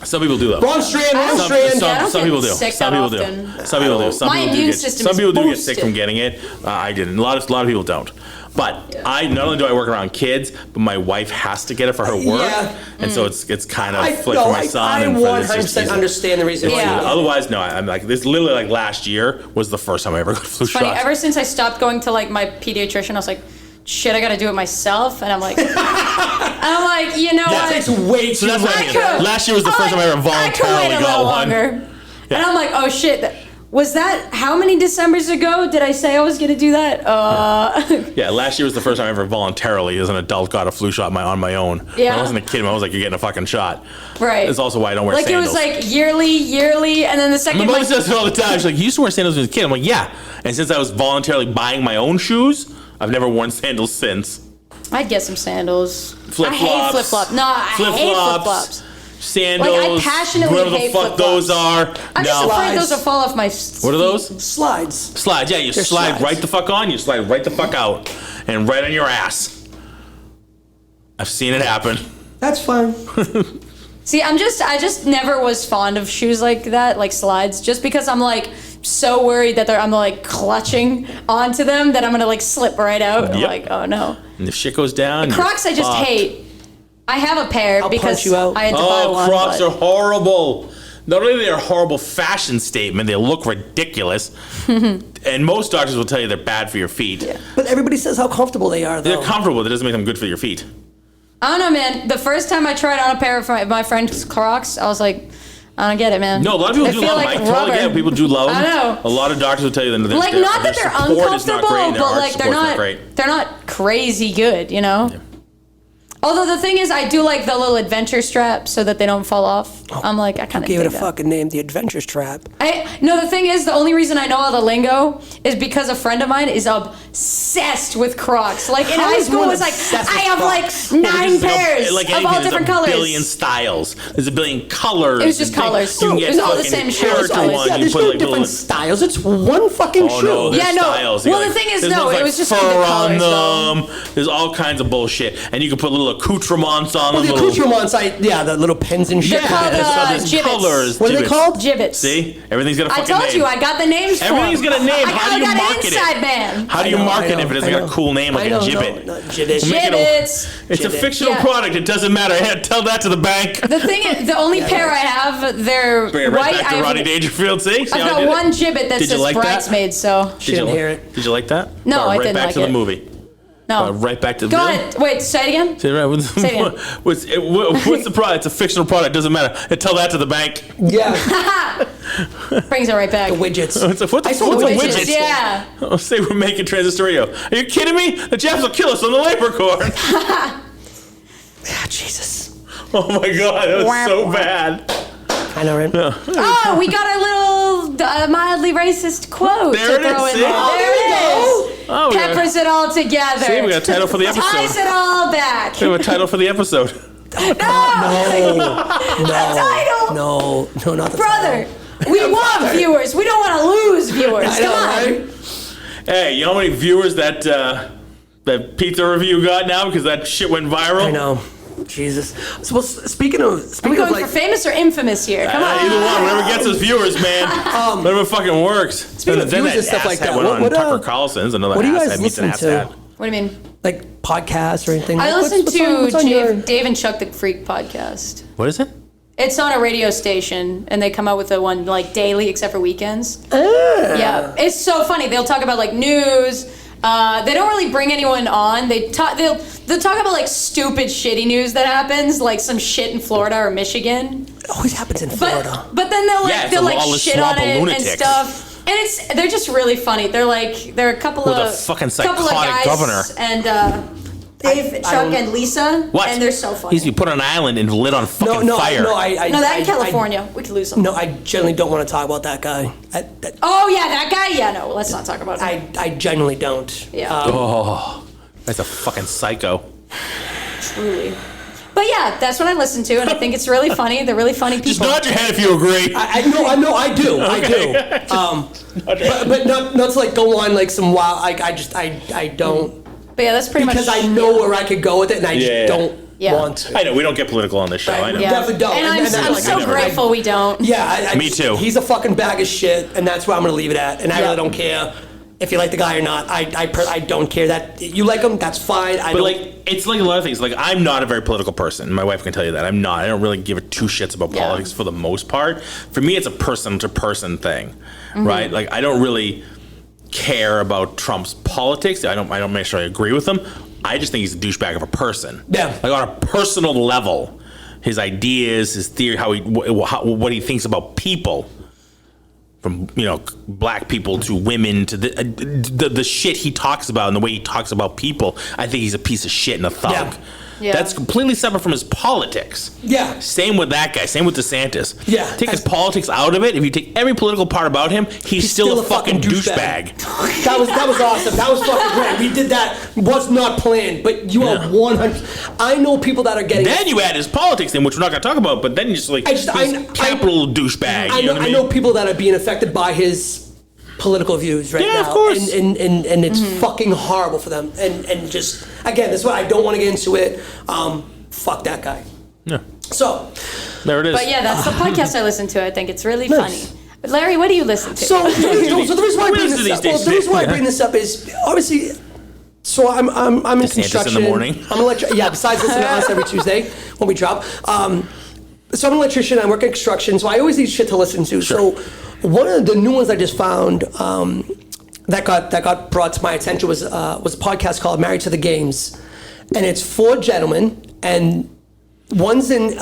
Some people do though. Wrong strand, wrong Some strand. people do. sick Some that people do. often. Some people do. My immune system Some is people do get sick boosted. from getting it. I didn't. A lot of people don't. But I not only do I work around kids, but my wife has to get it for her work, Yeah. and so it's kind of I, like for no, my I, son. I and for this, it's 100% easy. understand the reason why. Yeah. you do it. Otherwise, no. I'm like this. Literally, like last year was the first time I ever got a flu Funny, shot. ever since I stopped going to like my pediatrician, I was like, shit, I gotta do it myself. And I'm like, you know That what? takes way So too that's what I I mean. could- Last year was the first time I ever I could voluntarily wait a got little one. longer. Yeah. And I'm like, oh shit, was that, how many Decembers ago did I say I was gonna do that? Yeah, last year was the first time I ever voluntarily, as an adult, got a flu shot on my own. Yeah. I wasn't a kid. I was like, you're getting a fucking shot. Right. That's also why I don't wear Like sandals. it was like yearly, and then the second My mom like, says it all the time. She's like, you used to wear sandals when you was a kid. I'm like, yeah. And since I was voluntarily buying my own shoes, I've never worn sandals since. I'd get some sandals. Flip-flops. I hate flip-flops. No, I hate flip-flops. Sandals. Like, I passionately whatever the hate fuck flip-flops. those are. I'm just No. afraid those will fall off my What are those? Slides. Slides. Yeah, you They're slide slides. right the fuck on, you slide right the fuck out. And right on your ass. I've seen it happen. That's fine. See, I just never was fond of shoes like that, like slides, just because I'm like so worried that I'm like clutching onto them that I'm gonna like slip right out. I'm Yep. like, oh no. And if shit goes down. Crocs I just hate. I have a pair I'll because punch you out. I had to buy Oh, one. Crocs but- are horrible. Not only are they a horrible fashion statement, they look ridiculous. And most doctors will tell you they're bad for your feet. But everybody says how comfortable they are, though. They're comfortable, that doesn't make them good for your feet. I don't know, man. The first time I tried on a pair of my friend's Crocs, I was like, I don't get it, man. No, a lot of people They do feel love them. like I totally get it. rubber. People do love them. I know. A lot of doctors will tell you that Like, not that they're support is not uncomfortable, great and their but arch like support's great. they're not crazy good, you know? Although the thing is, I do like the little adventure strap so that they don't fall off. I'm like, I kind of Gave it a that. fucking name, the Adventure Strap. No, the thing is, the only reason I know all the lingo is because a friend of mine is obsessed with Crocs. Like in How high is school, one it was like, obsessed I with have Crocs? like Well, 9 there's pairs like of anything, all different there's colors. a billion styles. There's a billion colors. It was just and things. colors. You can It get was all the fucking same character colors. one. Yeah, You there's put no like different little. styles. It's one fucking Oh shoe. no, there's Yeah, no. styles. You Well, got, the thing is, there's no, ones it like was just fur the on colors, them. There's all kinds of bullshit, and you can put little accoutrements on Well, them. the accoutrements, yeah, the little pins and shit. They're called, there's gibbets. colors. What are they gibbets. called? Gibbets. See, everything's got a I fucking told name. you, I got the names for Everything's them. got a name. How do you I got market an it? inside man. How do you market it if it doesn't got a cool name like a gibbet? No, gibbet. Make it a- Gibbets. It's a Gibbet. fictional Yeah. product. It doesn't matter. Hey, tell that to the bank. The thing is, the only pair I have, they're Bring it right white. back to Rodney Dangerfield. See I've how I got did it? one gibbet that Did you says like that? bridesmaid, so. She didn't hear it. Did you like that? No, Brought I right didn't back like to the it. movie. No. Right back to the Go really? ahead. Wait, say it again? Say it right. Say it again. What's the product? It's a fictional product. Doesn't matter. And tell that to the bank. Yeah, Brings it right back. widgets. What the I saw what's the a widgets. widget? Yeah. Oh, say we're making transistor radio. Are you kidding me? The Japs will kill us on the labor corps. Yeah, Jesus. Oh my god, that was so bad. I know, right? Oh, we got our little mildly racist quote There to it is, throw in see? there. Oh, There it is. Oh, we got, Peppers it all together. see, we got a title for the Ties episode. it all back. We have a title for the episode. No, title. No, not the Brother, we want viewers. We don't want to lose viewers. I know, Come on. right? Hey, you know how many viewers that that pizza review got now because that shit went viral? I know. Jesus. So, well, speaking of Are we going like, for famous or infamous here? Come on. Either one, whatever gets us viewers, man. Whatever fucking works. Speaking of viewers and stuff like that, went what- on what, Tucker Carlson's another what do you asshat guys meets an listen to? asshat. What do you mean? like podcasts or anything? I Like, listen what's on- what's to on your- Dave and Chuck the Freak podcast. What is it? It's on a radio station, and they come out with the one like daily, except for weekends. Ah. Yeah, it's so funny. They'll talk about like news. They don't really bring anyone on. They'll talk about like stupid, shitty news that happens, like some shit in Florida or Michigan. It always happens in But Florida. then they'll Yeah, it's they'll a like lawless shit on swamp of it and lunatics. stuff. And they're just really funny. They're a couple With of a fucking couple of psychotic guys governor. and Dave, I Chuck, don't- and Lisa. What? And they're so funny. You put on an island and lit on fucking no, fire. I No, that I- in California. We could lose them. No, I generally don't want to talk about that guy. Oh yeah, that guy. Yeah, no, let's not talk about him. I genuinely don't. Yeah. Oh, that's a fucking psycho. Truly. But But yeah, that's what I listen to, and I think it's really funny. They're really funny people. Just nod your head if you agree. I know, I do. But not to like go on like some wild. I don't. But yeah, that's pretty because much. I know where I could go with it, and I just don't want to. I know we don't get political on this show. I know. Yeah. Definitely don't. And I'm so grateful we don't. Yeah, Me too. He's a fucking bag of shit, and that's where I'm gonna leave it at. And I really don't care if you like the guy or not. I don't care that you like him. That's fine. But like, it's like a lot of things. Like, I'm not a very political person. My wife can tell you that. I'm not. I don't really give two shits about politics for the most part. For me, it's a person-to-person thing, right? Like, I don't really care about Trump's politics. I don't make sure I agree with him. I just think he's a douchebag of a person. Yeah. Like, on a personal level, his ideas, his theory, what he thinks about people, from black people to women to the shit he talks about and the way he talks about people, I think he's a piece of shit and a thug. Yeah. That's completely separate from his politics. Yeah. Same with that guy. Same with DeSantis. Yeah. Take his politics out of it. If you take every political part about him, he's still a fucking douchebag. That was awesome. That was fucking great. We did that. Was not planned, but you are 100. I know people that are getting. Then you add his politics in, which we're not going to talk about. But then you just like capital douchebag. I know people that are being affected by his political views right now. Yeah, of course. And it's fucking horrible for them. And just, again, that's why I don't want to get into it. Fuck that guy. Yeah. So. There it is. But yeah, that's the podcast I listen to. I think it's really funny. But Larry, what do you listen to? So the reason why I bring this up, I bring this up is, obviously, so I'm in construction. in the morning. I'm an electrician. Yeah, besides listening to us every Tuesday when we drop. So I'm an electrician. I work in construction, so I always need shit to listen to. Sure. So one of the new ones I just found that got brought to my attention was a podcast called Married to the Games, and it's 4 gentlemen, and one's in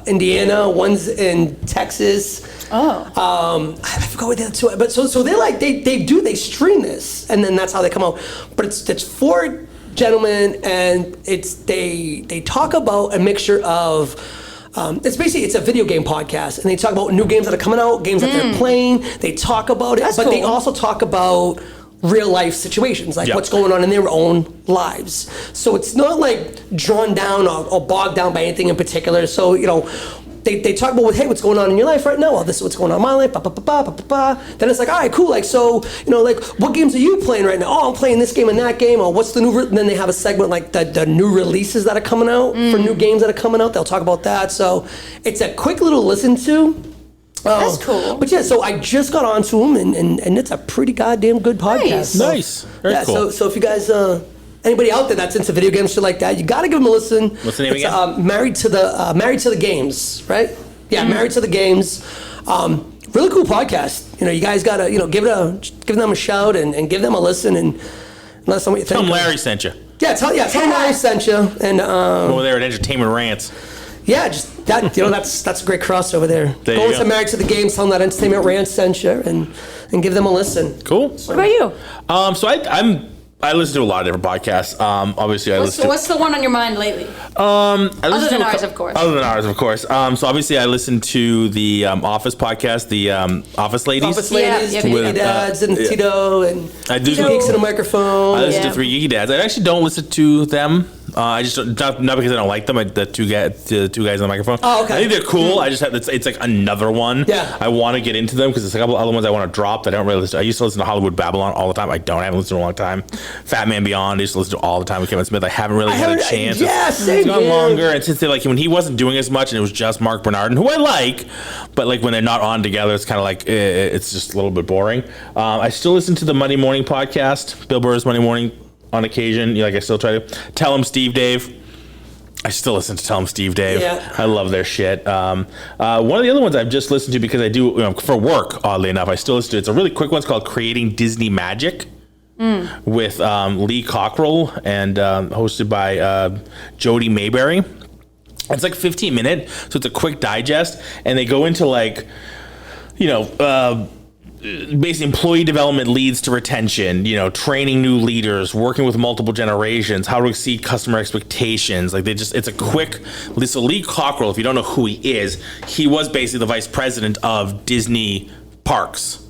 Indiana, one's in Texas. I forgot what the other two. But so they're like they stream this, and then that's how they come out. But it's 4 gentlemen, and they talk about a mixture of. It's a video game podcast, and they talk about new games that are coming out, games that they're playing. They talk about it, but they also talk about real life situations, like what's going on in their own lives. So it's not like drawn down or bogged down by anything in particular. So they talk about, hey, what's going on in your life right now? Well, this is what's going on in my life. Then it's like, all right, cool. Like, so, like, what games are you playing right now? Oh, I'm playing this game and that game. Or what's the new? And then they have a segment like the new releases that are coming out for new games that are coming out. They'll talk about that. So it's a quick little listen to. That's cool. But yeah, so I just got onto them, and it's a pretty goddamn good podcast. Nice. Very cool. So if you guys. Anybody out there that's into video games, shit like that, you got to give them a listen. What's the name again? Married to the Games, right? Yeah, Married to the Games. Really cool podcast. You guys got to give them a shout and give them a listen and let us know what you think. Tell them Larry sent you. Yeah, tell them Larry sent you. And over there at Entertainment Rants. Yeah, just that. That's a great crossover there. Go to Married to the Games, tell them that Entertainment Rants sent you, and give them a listen. Cool. What about you? So I listen to a lot of different podcasts. Obviously, What's the one on your mind lately? Other than ours, of course. So obviously, I listen to the Office podcast, the Office Ladies. Office Ladies, Yeah, Geeky Dads, and Tito, and I do. Two Geeks in a Microphone. I listen to 3 Geeky Dads. I actually don't listen to them. I just not because I don't like them. The two guys on the microphone. Oh, okay. I think they're cool. I just have it's like another one. Yeah. I want to get into them because there's a couple other ones I want to drop that I don't really listen to. I used to listen to Hollywood Babylon all the time. I haven't listened to in a long time. Fat Man Beyond, I used to listen to all the time with Kevin Smith. I haven't really had a chance. Yeah, same It's gone here. longer, and since when he wasn't doing as much, and it was just Mark Bernardin, who I like, but like when they're not on together, it's kind of like it's just a little bit boring. I still listen to the Monday Morning podcast, Bill Burr's Monday Morning on occasion. I still try to tell him Steve Dave. I still listen to Tell 'em Steve Dave. Yeah. I love their shit. One of the other ones I've just listened to because I do for work, oddly enough, I still listen to. It's a really quick one. It's called Creating Disney Magic with Lee Cockrell and hosted by Jodie Mayberry. It's like 15 minutes, so it's a quick digest, and they go into basically employee development leads to retention, training new leaders, working with multiple generations, how to exceed customer expectations. It's a quick, so Lee Cockrell, if you don't know who he is, he was basically the vice president of Disney parks.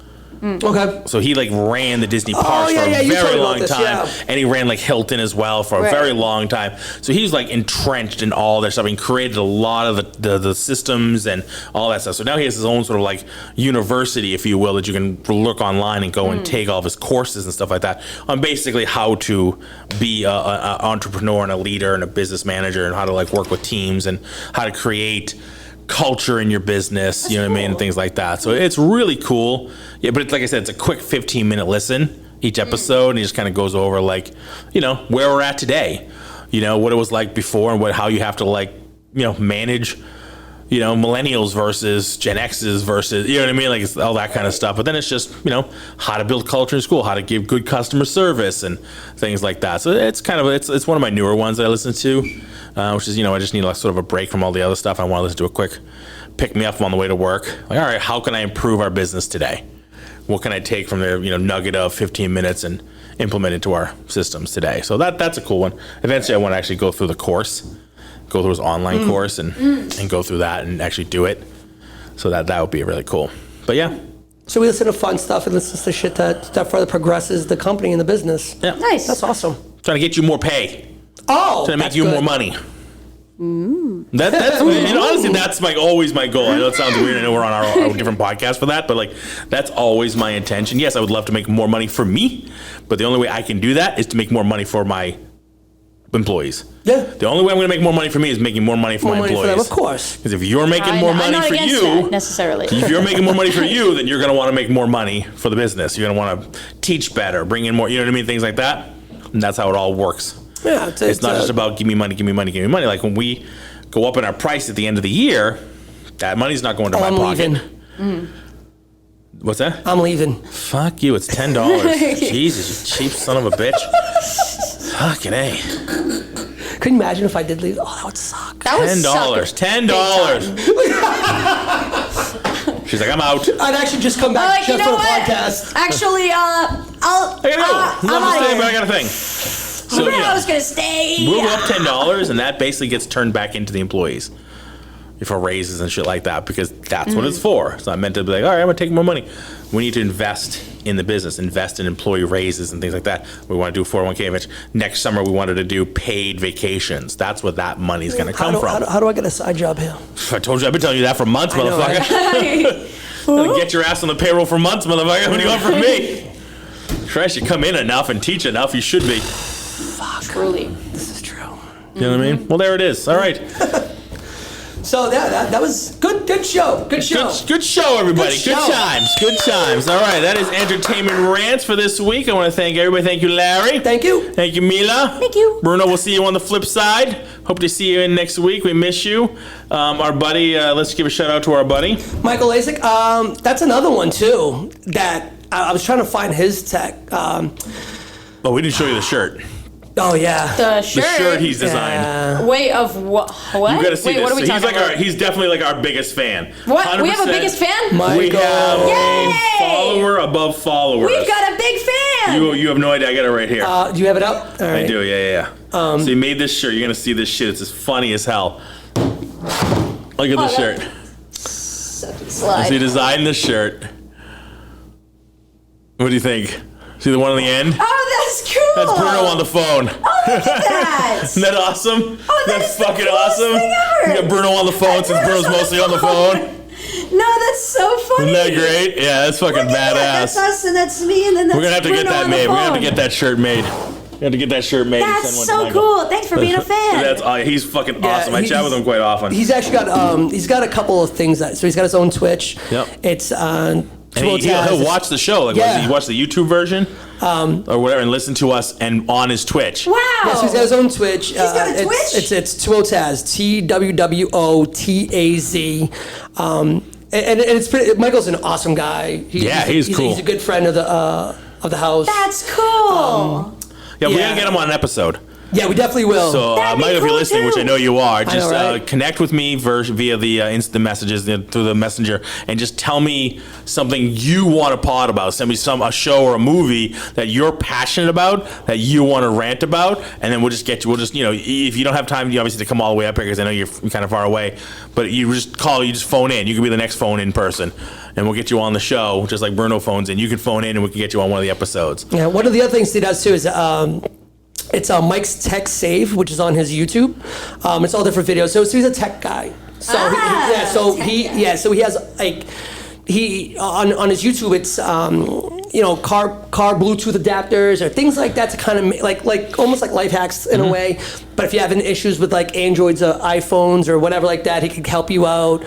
Okay. So he like ran the Disney parks yeah, for yeah, a you told very me about long this, time, yeah. and he ran like Hilton as well for a Right. very long time. So he was like entrenched in all their stuff and created a lot of the systems and all that stuff. So now he has his own sort of like university, if you will, that you can look online and go and take all of his courses and stuff like that on basically how to be a entrepreneur and a leader and a business manager and how to like work with teams and how to create culture in your business, you know what I mean, and things like that. So it's really cool. Yeah, but it's like I said, it's a quick 15-minute listen each episode, and he just kind of goes over like, you know, where we're at today, you know, what it was like before and how you have to like, you know, manage, you know, millennials versus Gen X's versus, you know what I mean, like it's all that kind of stuff. But then it's just, you know, how to build culture in school, how to give good customer service and things like that. So it's kind of it's one of my newer ones that I listen to, which is, you know, I just need like sort of a break from all the other stuff. I want to listen to a quick pick me up on the way to work. Like, all right, how can I improve our business today? What can I take from the, you know, nugget of 15 minutes and implement into our systems today? So that's a cool one. Eventually I want to actually go through the course, go through his online course and go through that and actually do it. So that would be really cool. But yeah. So we listen to fun stuff and listen to shit that further progresses the company and the business. Yeah. Nice. That's awesome. Trying to get you more pay. Oh, Trying to make that's you good. more money. That's and honestly, that's always my goal. I know it sounds weird. I know we're on our different podcast for that, but like that's always my intention. Yes, I would love to make more money for me, but the only way I can do that is to make more money for my employees. Yeah. The only way I'm going to make more money for me is making more money for More my money for employees. them, of course. Because if you're making more I'm money not for against you, that necessarily. if you're making more money for you, then you're going to want to make more money for the business. You're going to want to teach better, bring in more, you know what I mean? Things like that. And that's how it all works. Yeah, It's not just about give me money, give me money, give me money. Like when we go up in our price at the end of the year, that money's not going to my I'm pocket. leaving. What's that? I'm leaving. Fuck you, it's $10. Jesus, you cheap son of a bitch. Fucking A. Could you imagine if I did leave? Oh, that would suck. That was $10. She's like, I'm out. I'd actually just come back you just know for a what? podcast. Actually, I gotta go. I'm Love to outta stay, here. but I got a thing. So, I was gonna stay. we'll go up $10, and that basically gets turned back into the employees for raises and shit like that, because that's what it's for. It's not meant to be like, all right, I'm gonna take more money. We need to invest in the business, invest in employee raises and things like that. We want to do 401k match. Next summer, we wanted to do paid vacations. That's what that money's gonna come from. How do I get a side job here? I told you, I've been telling you that for months, know, motherfucker. Gotta get your ass on the payroll for months, motherfucker. What do you want from me? Trash, you come in enough and teach enough, you should be. Truly. This is true. You know what I mean? Well, there it is. All right. So that was good. Good show. Good show. Good show, everybody. Good Good show. times. Good times. All right, that is Entertainment Rants for this week. I want to thank everybody. Thank you, Larry. Thank you. Thank you, Mila. Thank you. Bruno, we'll see you on the flip side. Hope to see you in next week. We miss you. Our buddy, let's give a shout out to our buddy. Michael Lasik. That's another one too. That I was trying to find his tech. Oh, we didn't show you the shirt. Oh yeah. The shirt. The shirt he's designed. Wait, of what? What? You gotta see Wait, this. what are we He's talking like about? he's definitely like our biggest fan. What? We have a 100%. biggest fan? My- We have Yay! a follower above followers. We've got a big fan. You have no idea. I got it right here. Do you have it up? All right. I do, yeah. So you made this shirt. You're gonna see this shit. It's as funny as hell. Look at this shirt. Slide. So you designed this shirt. What do you think? See the one on the end? Oh, that's cool. That's Bruno on the phone. Oh, look at that. Isn't that awesome? Oh, that That's is the fucking coolest awesome. thing ever. You got Bruno on the phone since Bruno's mostly on the phone. No, that's so funny. Isn't that great? Yeah, that's fucking Look at that. badass. That's us and that's me and then that's We're gonna have to get Bruno that on the made. We're gonna have to phone. get that shirt made. We have to get that shirt made. and That's send one to so Michael. cool. Thanks for being a fan. That's he's fucking awesome. I chat with him quite often. He's actually got he's got a couple of things so he's got his own Twitch. Yep. It's And he'll watch the show. Like, Yeah. he watch the YouTube version or whatever, and listen to us and on his Twitch. Wow. Yeah, so he's got his own Twitch. He's got a Twitch? It's Twotaz, TWWOTAZ. And it's pretty. Michael's an awesome guy. He's cool. He's a good friend of the house. That's cool. Yeah, we Yeah. gotta get him on an episode. Yeah, we definitely will. So, That'd be Mike, if you're cool, listening, too. which I know you are, just right? connect with me via the instant messages through the messenger, and just tell me something you want to pod about. Send me a show or a movie that you're passionate about, that you want to rant about, and then we'll just get you. We'll just, if you don't have time, you obviously to come all the way up here because I know you're kind of far away, but you just phone in. You can be the next phone in person, and we'll get you on the show, just like Bruno phones in. You can phone in, and we can get you on one of the episodes. Yeah, one of the other things he does too is it's Mike's Tech Save, which is on his YouTube. It's all different videos. So he's a tech guy. So so he has like on his YouTube. It's car Bluetooth adapters or things like that to kind of like almost like life hacks in a way. But if you have any issues with like Androids, iPhones, or whatever like that, he can help you out.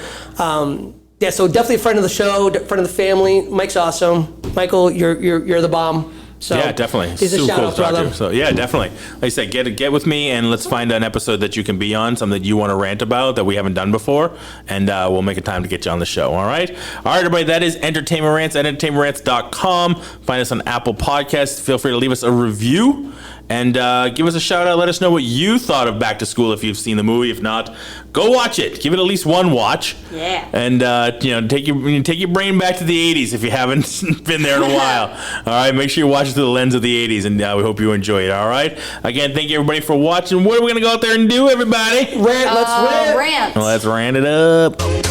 Yeah, so definitely a friend of the show, friend of the family. Mike's awesome. Michael, you're the bomb. So yeah, definitely. He's a Super shout cool out, to talk brother. to. So yeah, definitely. Like I said, get with me and let's find an episode that you can be on, something that you want to rant about that we haven't done before, and we'll make a time to get you on the show. All right, everybody. That is Entertainment Rants at entertainmentrants.com. Find us on Apple Podcasts. Feel free to leave us a review and give us a shout out. Let us know what you thought of Back to School if you've seen the movie. If not, go watch it. Give it at least one watch. Yeah. And take your brain back to the 80s if you haven't been there in a while. All right, make sure you watch it through the lens of the 80s, and we hope you enjoy it. All right. Again, thank you everybody for watching. What are we gonna go out there and do, everybody? Rant. Let's rant. Rant. Let's rant it up.